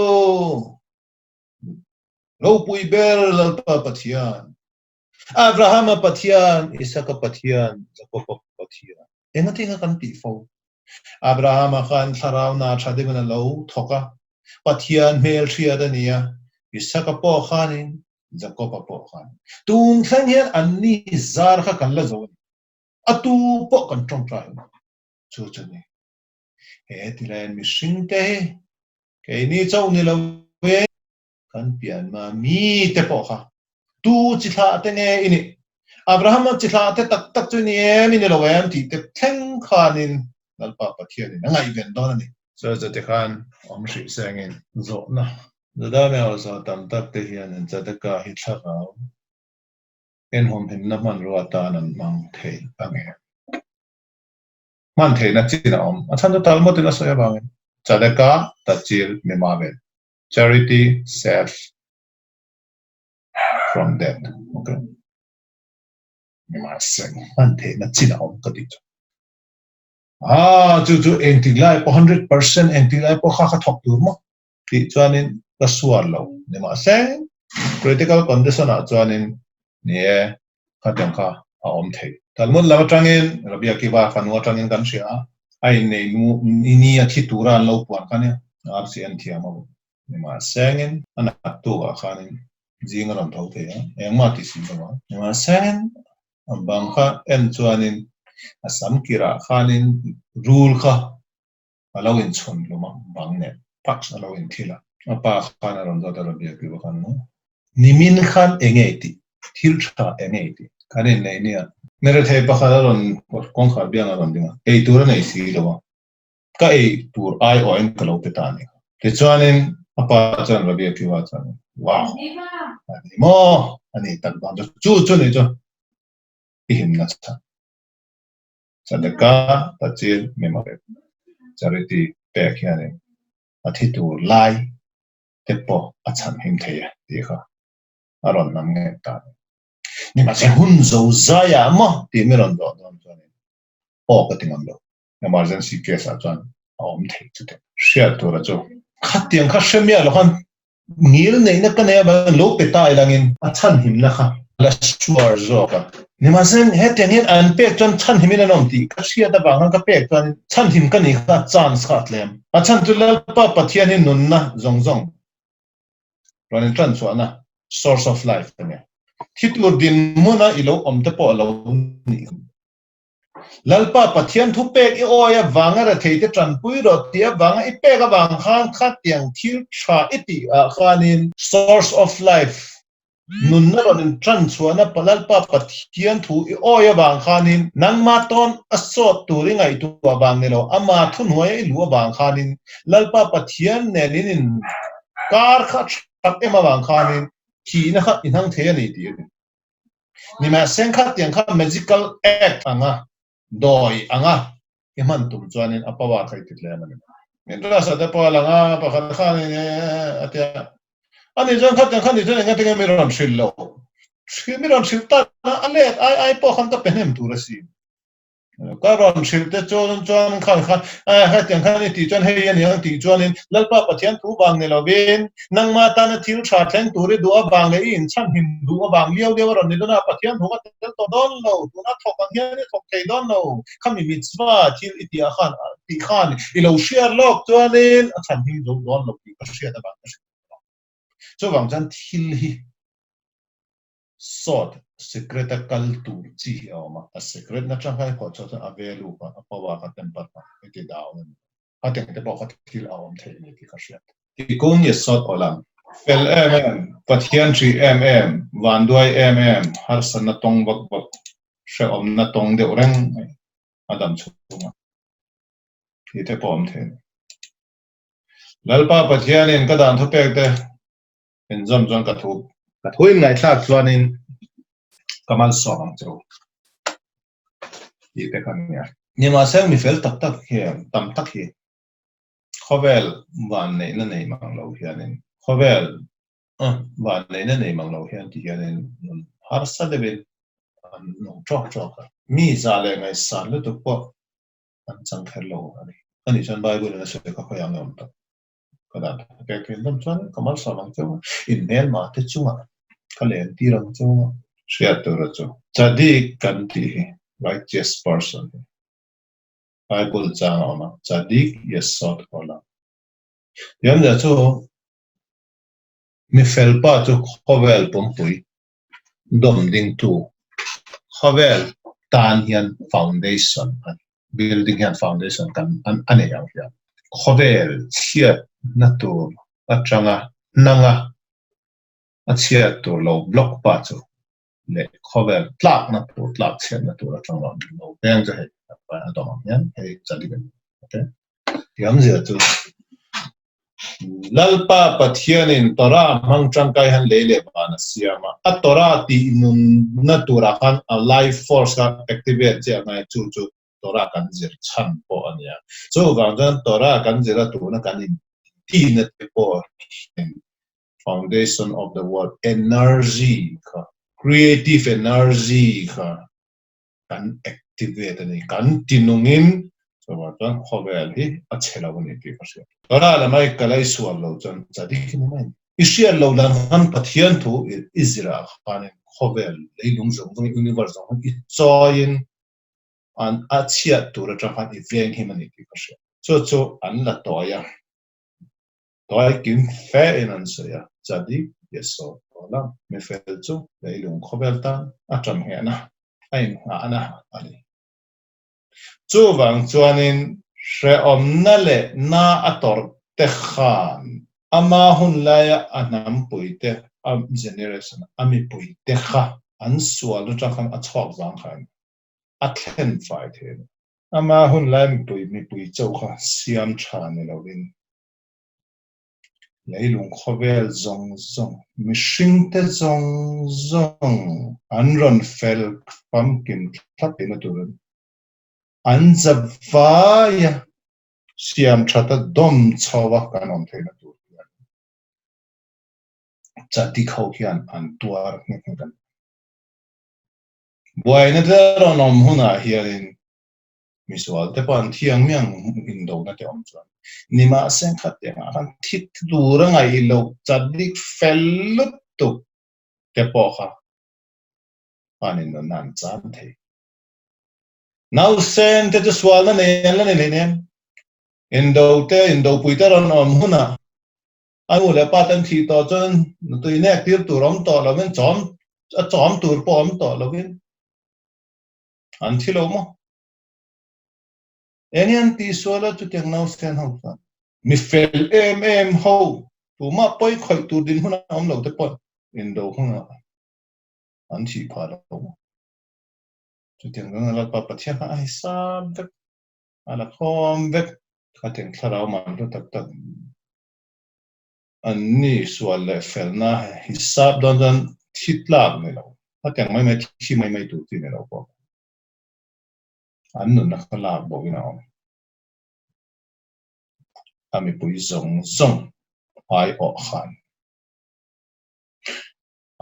lo pui ber alpa pathian Abraham pathian Isaac pathian Jacob pathian engatinga kan pi fo Abraham khan tharau na thading na lo thoka pathian mel thria da nia Isaac po khanin Jacob po khan tung thang hian anni zar kha kan la zo atu po kan trong try chu chu ni he tilan mi sing te ke ni chau ni lo we kan pian ma mi te po kha tu chi tha te ne ini Abraham chi tha te tak tak chu ni em ni lo em ti te theng khanin nalpa pathian ni ngai ben don ni so te khan om shi sangin zo na da me also tam tak te hian an cha ta ka hi thla ka en hom hin na man ro ta nan mang thei ange man thei na chi na om a chan ta tal mo te na so ya bang cha da ka ta chil me ma ve charity saves from death okay me ma sang man thei na chi na om ka ti chu anti lai 100% anti lai po kha thok tur mo ti chuanin ka suar lo ne ma sang critical condition a chuanin ne khatang kha a om thei talmud lama tangin rabia ki ba fanwa tangin kan sia ai nei nu ni a thi turan lo puan khan ya rcn thiam mo ne ma sangin ana tu ga khanin jinga ram thau the ya engma ti sin ba ne ma sang ambang kha en chuanin asam kira khanin rule kha alawin chon loma bangne pax alawin thila apa khana ram da rabia ki ba khan no nimin khan engeti thil tha engeti kanin nei nia mere thei pakhala ron kong kha biang ron dinga ei tur nei si lo ka ei tur ai oin kalo pe ta ni te chuanin apa chan rabia ki wa chan wow ani mo ani tak ba chu chu nei chu i him na cha sadaka tachil memore charity pe khiane athi tur lai tepo acham him theya ti kha aron nam nge ta ni ma se hun zo zaya ma ti me ron do don chuan o ka tingam lo emergency case a chuan om thei chu te share to ra chu khatiang kha shemia lo khan ngil nei na ka ne ba lo pe ta ilangin achan him na kha la sure zo ka นี่มาเส้นเฮตินี่อันเป็กจนฉันหิมินนอมตีก็เชียดบางครั้งก็เป็กจนฉันหิมกันนี่ก็จานสกัดเลมอาฉันตุลปะปะเทียนี่นุนนะจงเราเนี่ยจันส่วนนะ source of life เนี่ยที่ตัวดินมุนะอีโลอมเตปอเรานี่ลัลปะปะเทียนทุเป็กอีโอยบางอะไรที่จะจันปุยรถที่บางอีเป็กบางครั้งขัดยังที่ชาอิติข้านิน source of lifeนุนนั่นเราเนี่ยจันส่วนนะพลัลปะปะเทียนทุอีโอยบางครั้งนินนังมาตอนอสอดตัวริงไอตัวบางเนี่ยเราอามาทุนหัวอีลัวบางครั้งนินลัลปะปะเทียนเนี่ยนินการขัดชักเอ็มบางครั้งนินที่นะครับอินทั้งเทียนนี่ดีนี่แม้เส้นขัดยังขัด magical act อ่ะโดยอ่ะมันตุ้มจวนนี่อปะว่าใครติดเลยมันเนี่ยเราสัตย์พอละปะขัดข้านี่เนี่ยอันนี้จังขัดยังขัดนี่จังยังเป็นไม่ร้อนชิลโลไม่ร้อนชิลตาอันเล็กไอ้พอขันตะเป็นเหมตุรสีก็ร้อนชิลแต่จวนขัดขัดยังขัดนี่ตีจวนเฮียนี่ยังตีจวนนี่ลัลปะปะเทียนทูบางเนี่ยเราเป็นนั่งมาตานทิลชาร์ทงตัวเรดัวบางเลยอินช่างหิมดัวบางเลี้ยวร้อนนี่ดูนะปะเทียนหัวเตลตัวดอนโลดูนะทอกบางเฮียนี่ทอกใจดอนโลขมิมิตสวาทิลอิติอาขันตีขันอีเราเชียร์โลกจวนนี่ช่างหิมดูดอนโลตีก็เชียร์ตะบางจวนบางจันทิลฮีสอด secret กัลตูจีเอามา secret นั่นจังไงพอจะเอาเวลูปะเพราะว่าเขาเต็มปัตตาไม่ได้ดาวน์เขาเต็มแต่บอกเขาทิลเอาอันเทนี่ที่เขาเชียร์ที่กูนี่สอดอลัง LMM ปัทยัน GMM วันด้วย MM ฮาร์สันนัตงบักเชื่อมนัตงเดือดเร่งอดัมชุบมาที่เทปอมเทนแล้วป้าปัทยันนี่ก็ดันทุบเอกเดเป็นจำจวนกระทุบอินไงทักจวนนินก็มาสองจูที่เทกันเนี่ยนี่มาเซลมีเฟลตักเฮียตั้มตักเฮียข้อเวลวันไหนนั่นไหนมังเราเฮียนินข้อเวลวันไหนนั่นไหนมังเราเฮียนที่เฮียนินฮาร์สัตเดบินน้องจอกมีซาเลงไงซาลุตุกปะอันจังเฮลโลอันนี้ฉันไบเบิลนั่นสุดก็พยายามยอมตักก็ได้เกิดขึ้นตั้งจวนก็มาสองจูอินเนลมาเตจูงก็เลยตีรังจูเชียร์ตัวจูจะดีกันที่ righteous person Bible จางออกมาจะดีเยสสอดออกมายันเดี๋ยวจูมีเฟลป้าจูข้อเวลปุ่มปุยดมดิ่งตูข้อเวลตานยัน foundation building ยัน foundation กันอันนี้อย่างเดียวข้อเวลเชียร์นั่นตัวอัจฉริยะนั่งอัจฉริยะตัวเราบล็อกป้าจูเลยข้อเวลตลักนั่นตัวตลักเชียร์นั่นตัวเราจังเราแบ่งจะให้ไปอันต่อมาเนี่ยให้จะดีกันโอเคยันเดี๋ยวจู lalpa pathianin tora mang changkai han lele bana siama a tora ti nun natura han a life force ka activate che ngai chu tora kan zir chan po ania so wangjan tora kan zira tu na kan ti na te po foundation of the word energy ka creative energy ka kan activate ni kan tinungin so wangjan khovel hi a chelawani ti ka sia tora la mai kalai sual lo chan chadi kin mai isial lo lan han pathian thu Israel khan khovel leilung zong universe zong i choin an achia tura than i veng humanity ka sia so an la toya toy kin fe in an so ya chadi yeso ola me fel chu leilung khovel ta atam he na ain ana ani chu wang chuanin she omna le na ator te khan ama hun laya anam puite am generation ami puite kha an sual ta khan a chok wang khan a thlen fai the ama hun lai mi pui chau kha siam tha ne lovin leilung khovel zong mishing te zong an ron fel pumpkin thlapin aturun an zavaya siam thata dom chawa kanon theina tu chati khau hian an tuar kan boina der onom huna hiarin misual te pan thiang miang indo na te om chuan nima sen khat te nga kan thit dura ngai lo chadik fellut tu te po kha khanin no nan chan the now sen te swal na ne la ne ne indo puita ron om huna anu le patan thi to chon tui ne tir tu rom to lo men chom tur pom to lo bin an thi lo mo enian ti swala tu teng now sen ho fa mi fel ho tu ma poi khoi tu din huna om lo te pon indo huna an thi pha lo tu teng la pa pa thia ai sam vek ala khom vek ka teng thlarau man ru tak tak an ni swal le fel na hisab don don thitlak me lo ka teng mai thi mai tu ti me lo ko an nu na khala bo ina ami pui zong ai o khan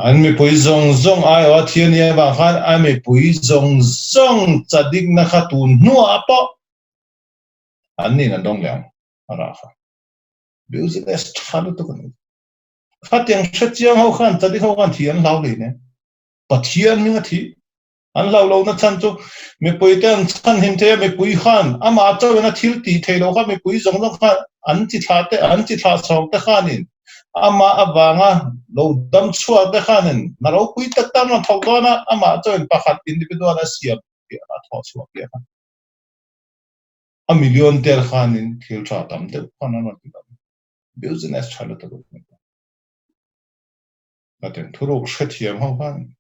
an mi pui zong ai o thian ya ba khan ami pui zong chadik na khatun nu apa an ni na dong yang ara kha business thalu to kan khatyang shachiang ho khan chadik ho khan thian lau le ne pathian mi nga thi an lau lo na chan chu mi pui ten chan him the mi pui khan ama chaw na thil ti thelo kha mi pui zong khan an chi tha song te khanin ama awanga lo dam chua te khanin na ro pui tak tam na thau to na ama chaw pakhat individual a siam pi a tho chua pi a million ter khanin thil tha tam te khana na ti business chalu to na ten thurok shethiam ho khan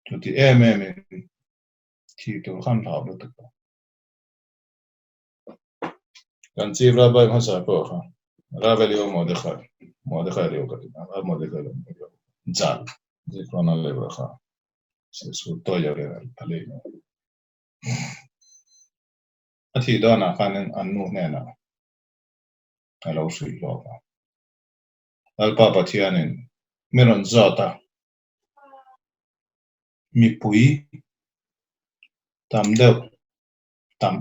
tu ti thi to khan thau lo to kan chi ra ba ma sa po kha ra ba leo Mordechai leo ka ti ra Mordechai leo zal je kona leo kha se su to ya le ale no a thi do na khan an nu ne na alo sui lo ka al pa pa thianin meron zota mi pui tam deuh tam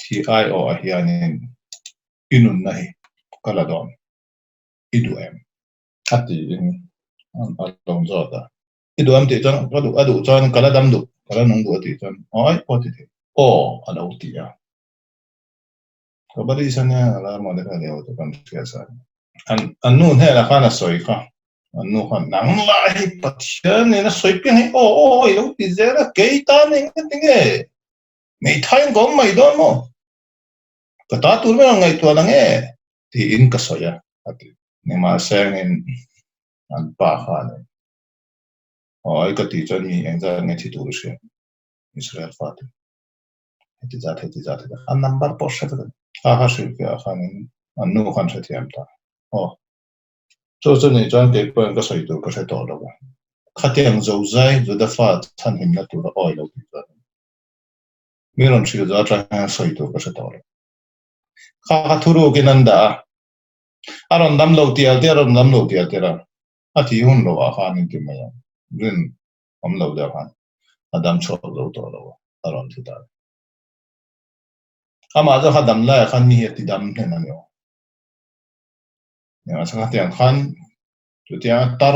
thi ai o a hianin inun na hi kala don idu ati in an long zota idu ti chon adu chon kala dam du kala nong du ti chon oi o ti o alo ti ya ko bari sanya ala mo de ka leo to kan fiasa an nu he la khana soi kha an nu khan nang lai pathian ne na soi pe hai o lo ti zera ke ta ne nge nei thain gom mai don mo ka ta tur me ngai to na nge ti in ka soya ati ne ma sang in an pa khan o ai ka ti chon mi eng za nge ti tur she Israel fat heti zat an number po she ha ha shi ka khan an nu khan she ti am ta o cho cho ne chan ke ko ka soi tur ka she to lo khatiang zo zai zo da fa chan him na tur oi lo ti ta mi ron shi za tra soi tur ka she to lo kha thuru ke nanda aron dam lo ti te aron dam lo ti te ra ati hun lo a khan in ti ma ya rin om lo da khan adam cho lo to lo aron ti ta ama za khadam la khan mi ti dam ne na yo ya sa khatiang khan tu tia tar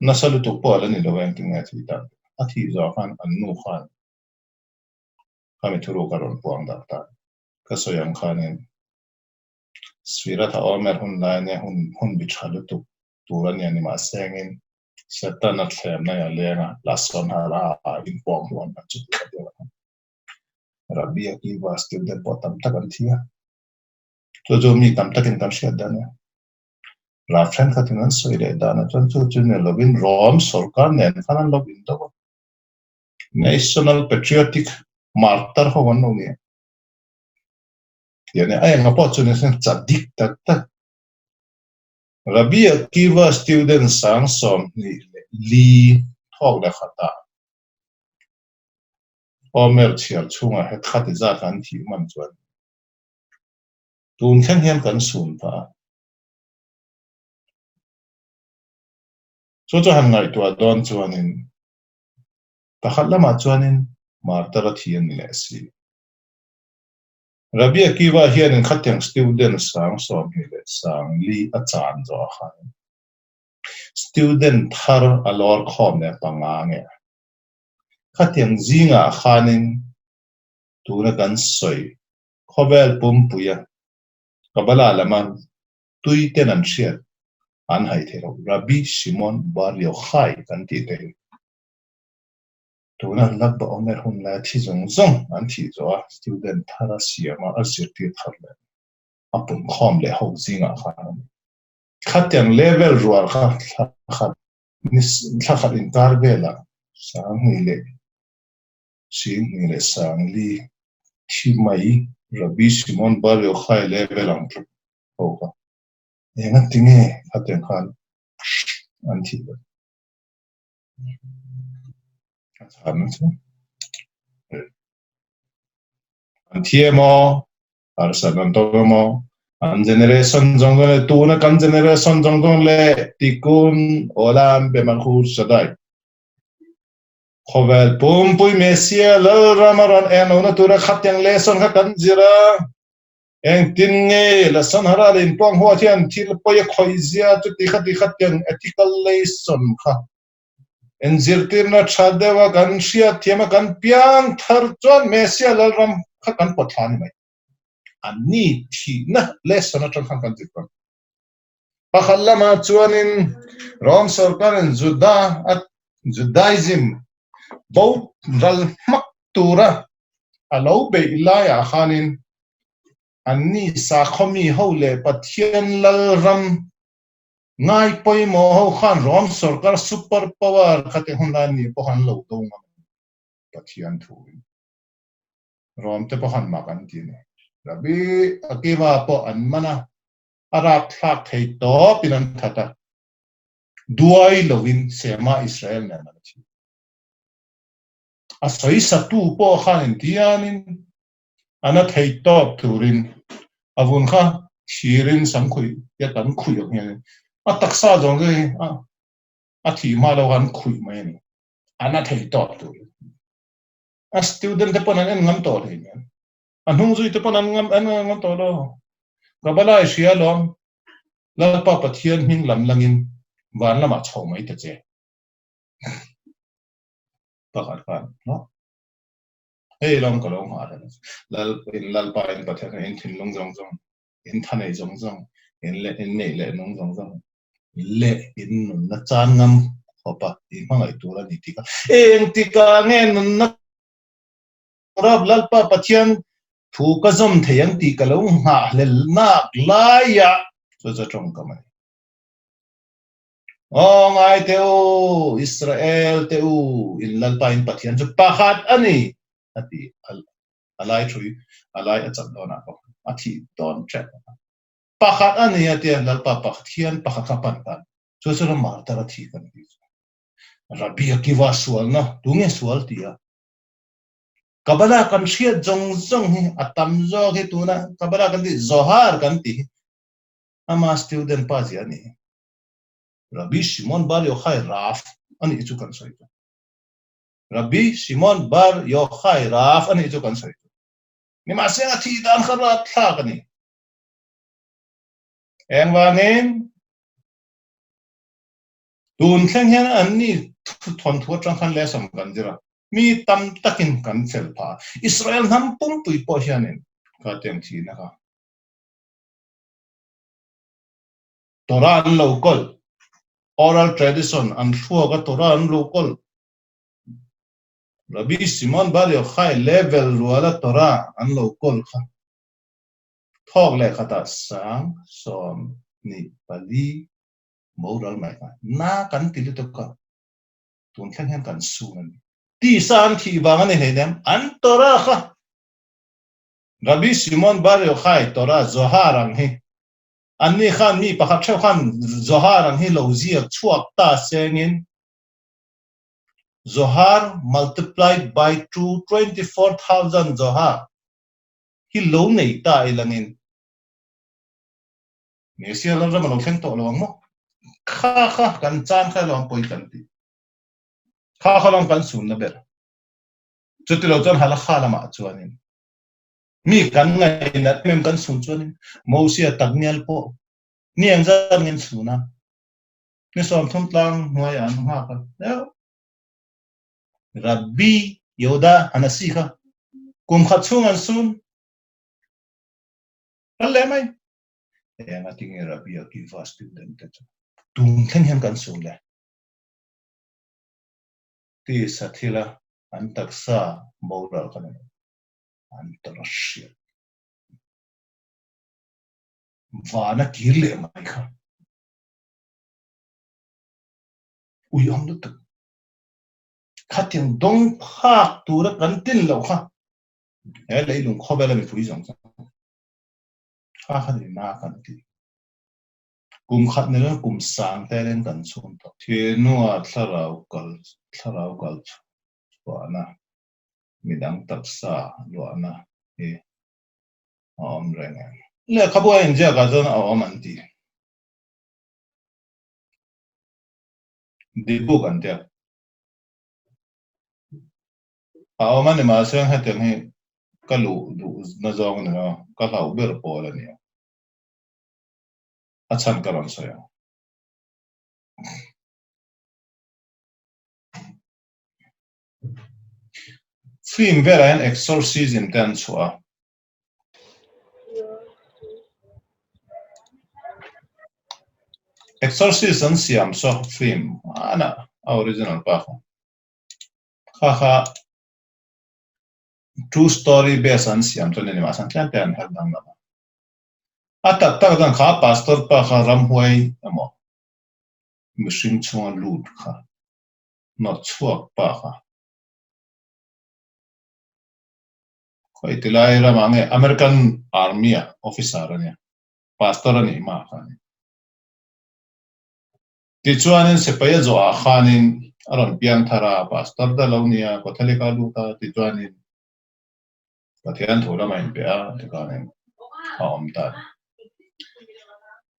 nasalu to po la ni lo wen ti nga ti ta ati za khan an nu khan kami thuru karon puang da ta ka so yang khanin sfira tha omer hun la ne hun bi chalu tu turan yani ma sengin satan at thlem na ya lenga lason hala in pong lon na chu ka de rabbi ki wastu de potam takan thia to jo mi tam takin tam sha da ne la fren khatinan soile da na chon chu ne lobin rom sarkar ne khanan lobin to national patriotic martyr ho wan no ne yani ai ngapo chu ne sen chadik tak tak Rabbi Akiva student sang som li thok da khata omer chial chunga het khati za kan thi man chuan tun khen hian kan sun pa cho han ngai to don chuanin pakhat lama chuanin martara thian ni le si Rabbi Akiva hian in khatyang student sang som hi le sang li a chan zo khan student thar alor khom ne pangange khatiang zinga khanin tuna kan soi khovel pum puya kabala laman tuiten an shiat an hai thero Rabbi Shimon Bar Yochai kan ti te tuna lak ba omer hun la thi zong zong an thi zo student thara siama asirti tharle apun khom le ho zinga khan khatiang level rual kha khat nis khat in tarbela sang hile sing hile sang li thi mai Rabbi Shimon Bar Yochai level ang ho enga tinge khatiang khan an thi Antiemo, Arsanantomo, an generation jongole tuna kan generation jongole tikun olam bemalhur sadai. Khovel pum pui mesia lal ramaran enona tuna khatyang leson khakan jira. Eng tinge la sanhara lin pong ho thian thil poya khoizia tu tikhat khatyang ethical lesson kha. En zirtirna chadewa kan shia thiama kan piang thar chuan mesia lal ram khakan pothani mai. Ani thi na lesson atang kan jikon pakhallama chuanin rom sarkarin judaism both ral mak tura alo be ilaya khanin ani sa khomi hole pathian lal ram ngai poi mo ho khan rom sarkar super power khate hunani pohan lo donga pathian thu rom te pohan makan tine Rabbi Akiva po anmana arak thak thei to pinan thata duai lovin sema Israel na nachi asoi satu po khan tianin ana thei to turin avun kha shirin samkhui ya tan khui yang ataksa jong ge a thi ma lo han khui mai ni ana thei to turin a student te ponan ngam to thei anung zui te ponan ngam to lo kabala sia lom la pa pathian hing lam langin van lama chho mai te che pakhat kan no ei long ko long ha lal pa in pathian in thin long jong jong in thanei jong jong in le in nei le nong jong jong le in nun na chan ngam hopa in mangai tu la ni tika eng tika nge nun na rab lal pa pathian thu ka zom theyang ti ka lo ha lel nak la ya zo trong ka mai ngai teu Israel teu in lalpain pathian chu pakhat ani ati alai thui alai acham dona ko athi don chat pakhat ani ati lalpa pathian pakhat kapan kan chu chu mar tara thi kan ti Rabbi Akiva sual na tunge sual tia kabala kan shia jong jong hi atam zo he tuna kabala kan ti zohar kan ti ama student pa ji ani Rabbi Shimon Bar Yochai Raf ani itu kan so itu. Rabbi Shimon Bar Yochai Raf ani itu kan so itu. Ni masih ngati dan kharat thak ni. Eng wangin tun thleng hian anni thon thu tang khan lesam kan jira. Mi tam takin kan fel pha. Israel nam pum pui po hianin ka tem thi na ka. Torah an local oral tradition an thua ka Torah an local Rabbi Shimon Bar Yochai level ruala Torah an local kha thok le khata sang som ni pali moral mai ka na kan ti to ka tun thang han kan su man ti san thi bang ani hedem an Torah kha Rabbi Shimon Bar Yochai Torah zohar ang hi anni khan mi pakhat theu khan zohar ang hi lo zia chuak ta sengin Zohar multiplied by 24,000 Zohar. Hi lo nei ta ilangin. Mesia lang raman okeng to lo mo. Kha kan chan kha lo poi kan ti. Kha lang kan sun na ber. Chuti lo chan hala kha lama chuanin. Mi kan ngai na mem kan sun chuanin. Mosia tagnial po. Niang zan ngin suna. ni som thum tlang hnuai an ha ka Rabbi Yoda anasi ka kum khat chung an sun alle mai nga tingi Rabbi ki fast student ta tung thlen hen kan sun le ti sathila an taksa bawral kan an tarashia vana kirle mai kha uyam lu tak khatin dong phak tura kan tin lo kha he leilung khobela mi phui jong kha khan na kan ti kum khat ne kum sang te len kan chun to thienua tharau kal wana midang taksa luana e om renga le khabu en ja ga don om an ti di bu kan te a om an ma sang ha te hi kalu du na zong na ka lau ber po la ni a chan karon so ya film vera en exorcism ten chua exorcism siam so film ana original pa kha true story based on siam to ni ma san tlan ten har dang na atak tak dan kha pastor pa kha ram huai amo mishing chuan lut kha not chuak pa kha khoi tilai ra mange American army officer ani pastor ani ma kha ti chuanin sepaya zo a khanin aron pian thara pastor da launia kothalika luta ti chuanin pathian thola main pe a ti kanin om ta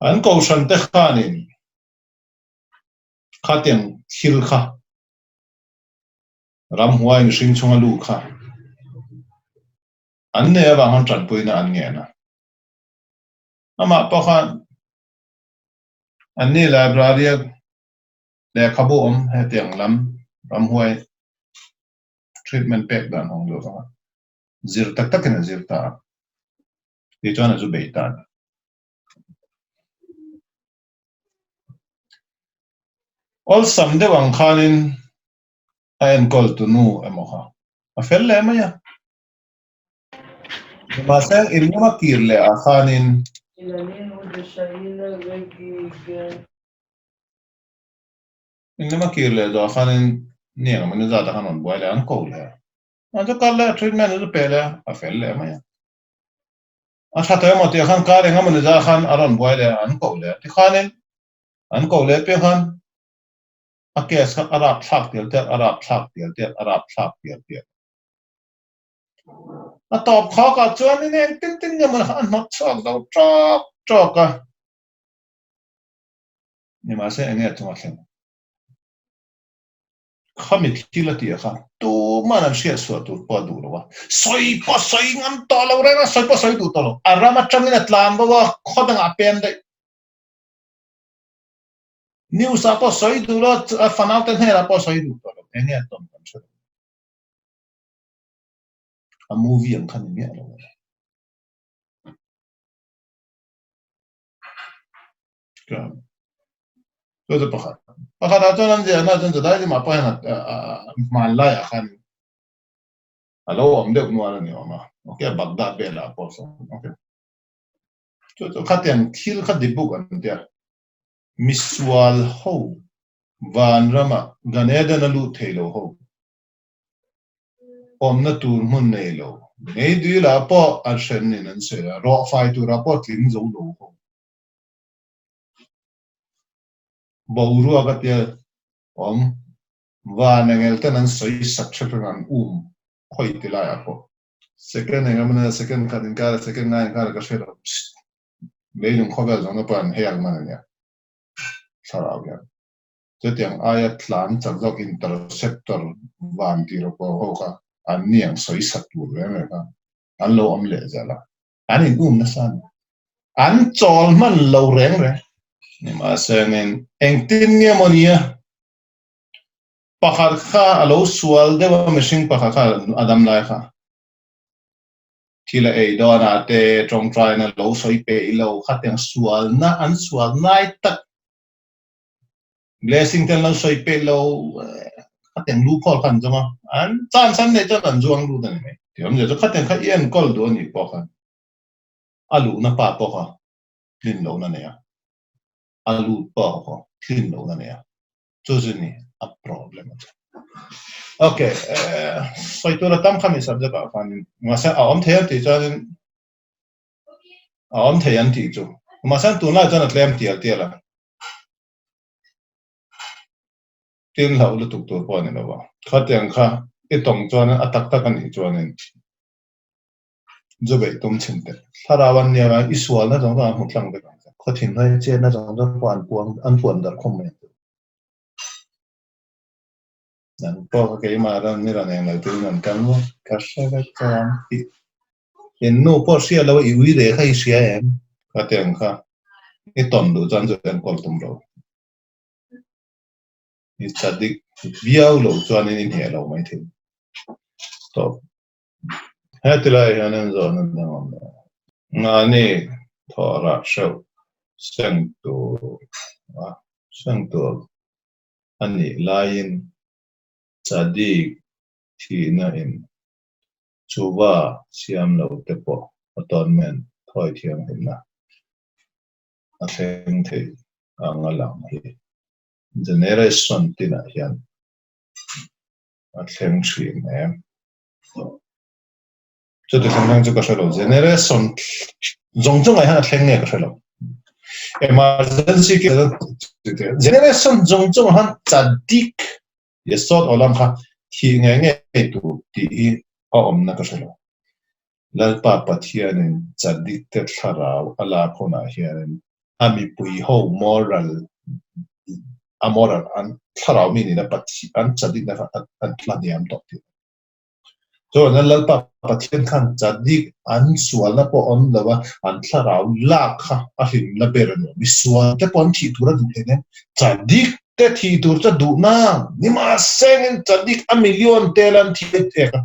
an ko shan te khanin khaten thil kha ram huai mishing chunga lu kha an ne wa han tran puina an nge na ama pakhan an ni library le khabu om he tiang lam ram huai treatment pack dan hong lo ka zir tak tak na zir ta ti chuan zu beitan all samde wang khanin a en kol tu nu emoha a fel le maya ma sang in ma kir le a khanin in ma kir le do khanin ni nga man za ta hanon boy le an ko le a to kal le treatment zu pe le a fel le maya a tha to mo te khan ka le nga man za khan aron boy le an ko le ti khanin an ko le pe khan a kes kha arab thak tel te arab thak tel te arab thak tel te a top kha ka chuan ni nen tin tin ya man han not chok do chok ka ni ma se enge tu ma thlen khami thila ti kha tu man an sia so tu pa du lo wa soi ngam to lo re na soi tu to lo arama changin atlam ba khodang a pen de news a po soi du lo fanal ten hera po soi du to lo enge tom kan so a movie ang khan mi lo ka to de pakhat a chuan an je na chuan dai ma pa na man la ya khan alo om de nu ala ni ma okay bagda be la po so okay to khatian thil kha di book an dia miswal ho van rama ganeda na lu thelo ho om na tur mun nei lo nei du la po an shen ni nan se ro fai tu rapport ling zo lo ho boru agatia om van engel tan an soi subscription an khoi tila ya po second engamana second kadin kara second nine kara ka shera leilung khoba zong na pan heal man ya sarau ya chetiang aya tlan chakjok interceptor van ti ro ko ho ka an niang soi satu le me ka an lo le jala an in na san an chol man lo reng re ni ma sengin engtin nge monia pakhat kha alo sual dewa machine pakhat kha adam lai kha thila ei do na te trong trai na lo soi pe lo khateng sual na an sual nai tak blessing ten lo soi pe lo khateng lu khol khan jama an chan san ne chan an juang lu dan me tiam je khateng kha yen kol do ni po khan alu na pa po kha clean lo na ne ya alu po kha clean lo na ne ya 就是你 a problem okay所以做了当看没啥子办法呢我想我们睇人哋真我们睇人哋做我想做那真係 claim 啲啦啲樓都讀到半年啦喎佢哋佢一動作呢一特特嘅做呢就被動情的他那วันนี้嘛一說那種都好聽的佢聽佢即係那種都半光安半的空面nan po ke maran ni ran yang tu nan kan mo kasha ka kan en no po sia lo i wi de khai sia em ka teng kha ni ton do chan zo en kol tum ro ni chadik biao lo chuan in he lo mai thin to ha tila ya nan zo nan na ni thora show seng to ani lain chadik thi na in chuwa siam lo te po atonement thoi thiam hin na a theng thei angalang hi generation tina hian a theng thrin em chu te thang chu ka shalo generation zong ai ha theng nge ka shalo emergency ke generation zong han chadik yesot olam kha thi nge tu ti a om na ka shalo lalpa pathianin chadik te tharau ala khona hian ami pui ho moral amoral an tharau mi ni na pathi an chadik na an planiam to ti so na lalpa pathian khan chadik an sual na po on lawa an tharau la kha a him na beran mi sual te pon thi tura du ne chadik te thi tur cha du na ni ma sen chadik a million telan thi te ka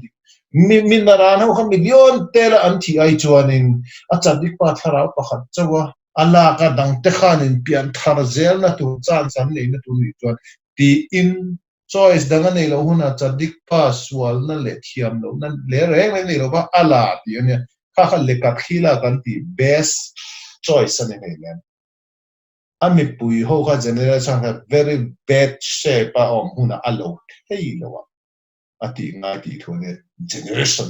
mi narana ho million tela an thi ai chuanin a chadik pa tharau pakhat chawa ala ka dang te khanin pian thar zel na tu chan san nei na tu ni chuan ti in choice danga nei lo huna chadik pa sual na le thiam lo na le reng nei lo ba ala ti ne kha kha le ka khila kan ti best choice ane nei len ami pui ho kha generation ha very bad shape pa om huna alo thei lo ati nga ti thone generation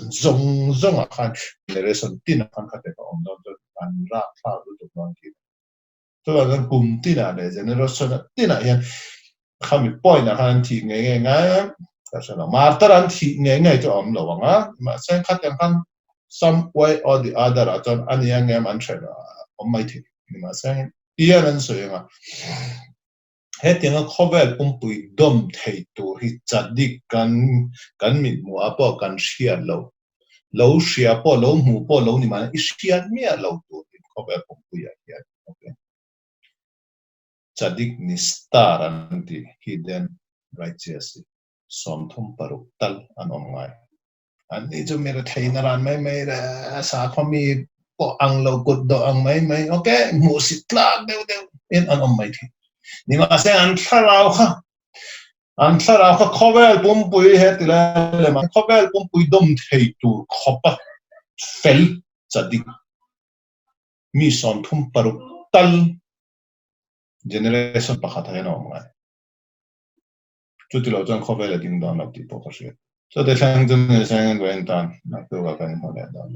zong a khan generation tin a khan kha te om do an ra kha du tu bang ki to la kum tin a le generation tin a hian khami point a khan thi nge ka sana martar an thi nge to om lo nga ma sen kha tem khan some way or the other a ton an yang ngem an thena om mai thi ni ma sen ian an so nga he tinga khovel pumpui dom thei tu hi chadik kan min mu apo kan shia lo shia po lo mu po lo ni ma ishia mi lo tu khovel pumpui ya okay chadik ni star an ti hidden righteous som thum paruk tal anom ngai an ni jo mera theina ran mai ra sa khomi po ang lo kut do ang mai okay mu sitla deu in anom mai thi ni ma se an tharau kha khovel pumpui he tila le ma khovel pumpui dom thei tu khopa fel chadik mi son thum paruk tal generation pakhat ha no ma chu ti lo chang khovel ding don la ti po ka she so de sang jun sang wen tan na tu ka kan ho le don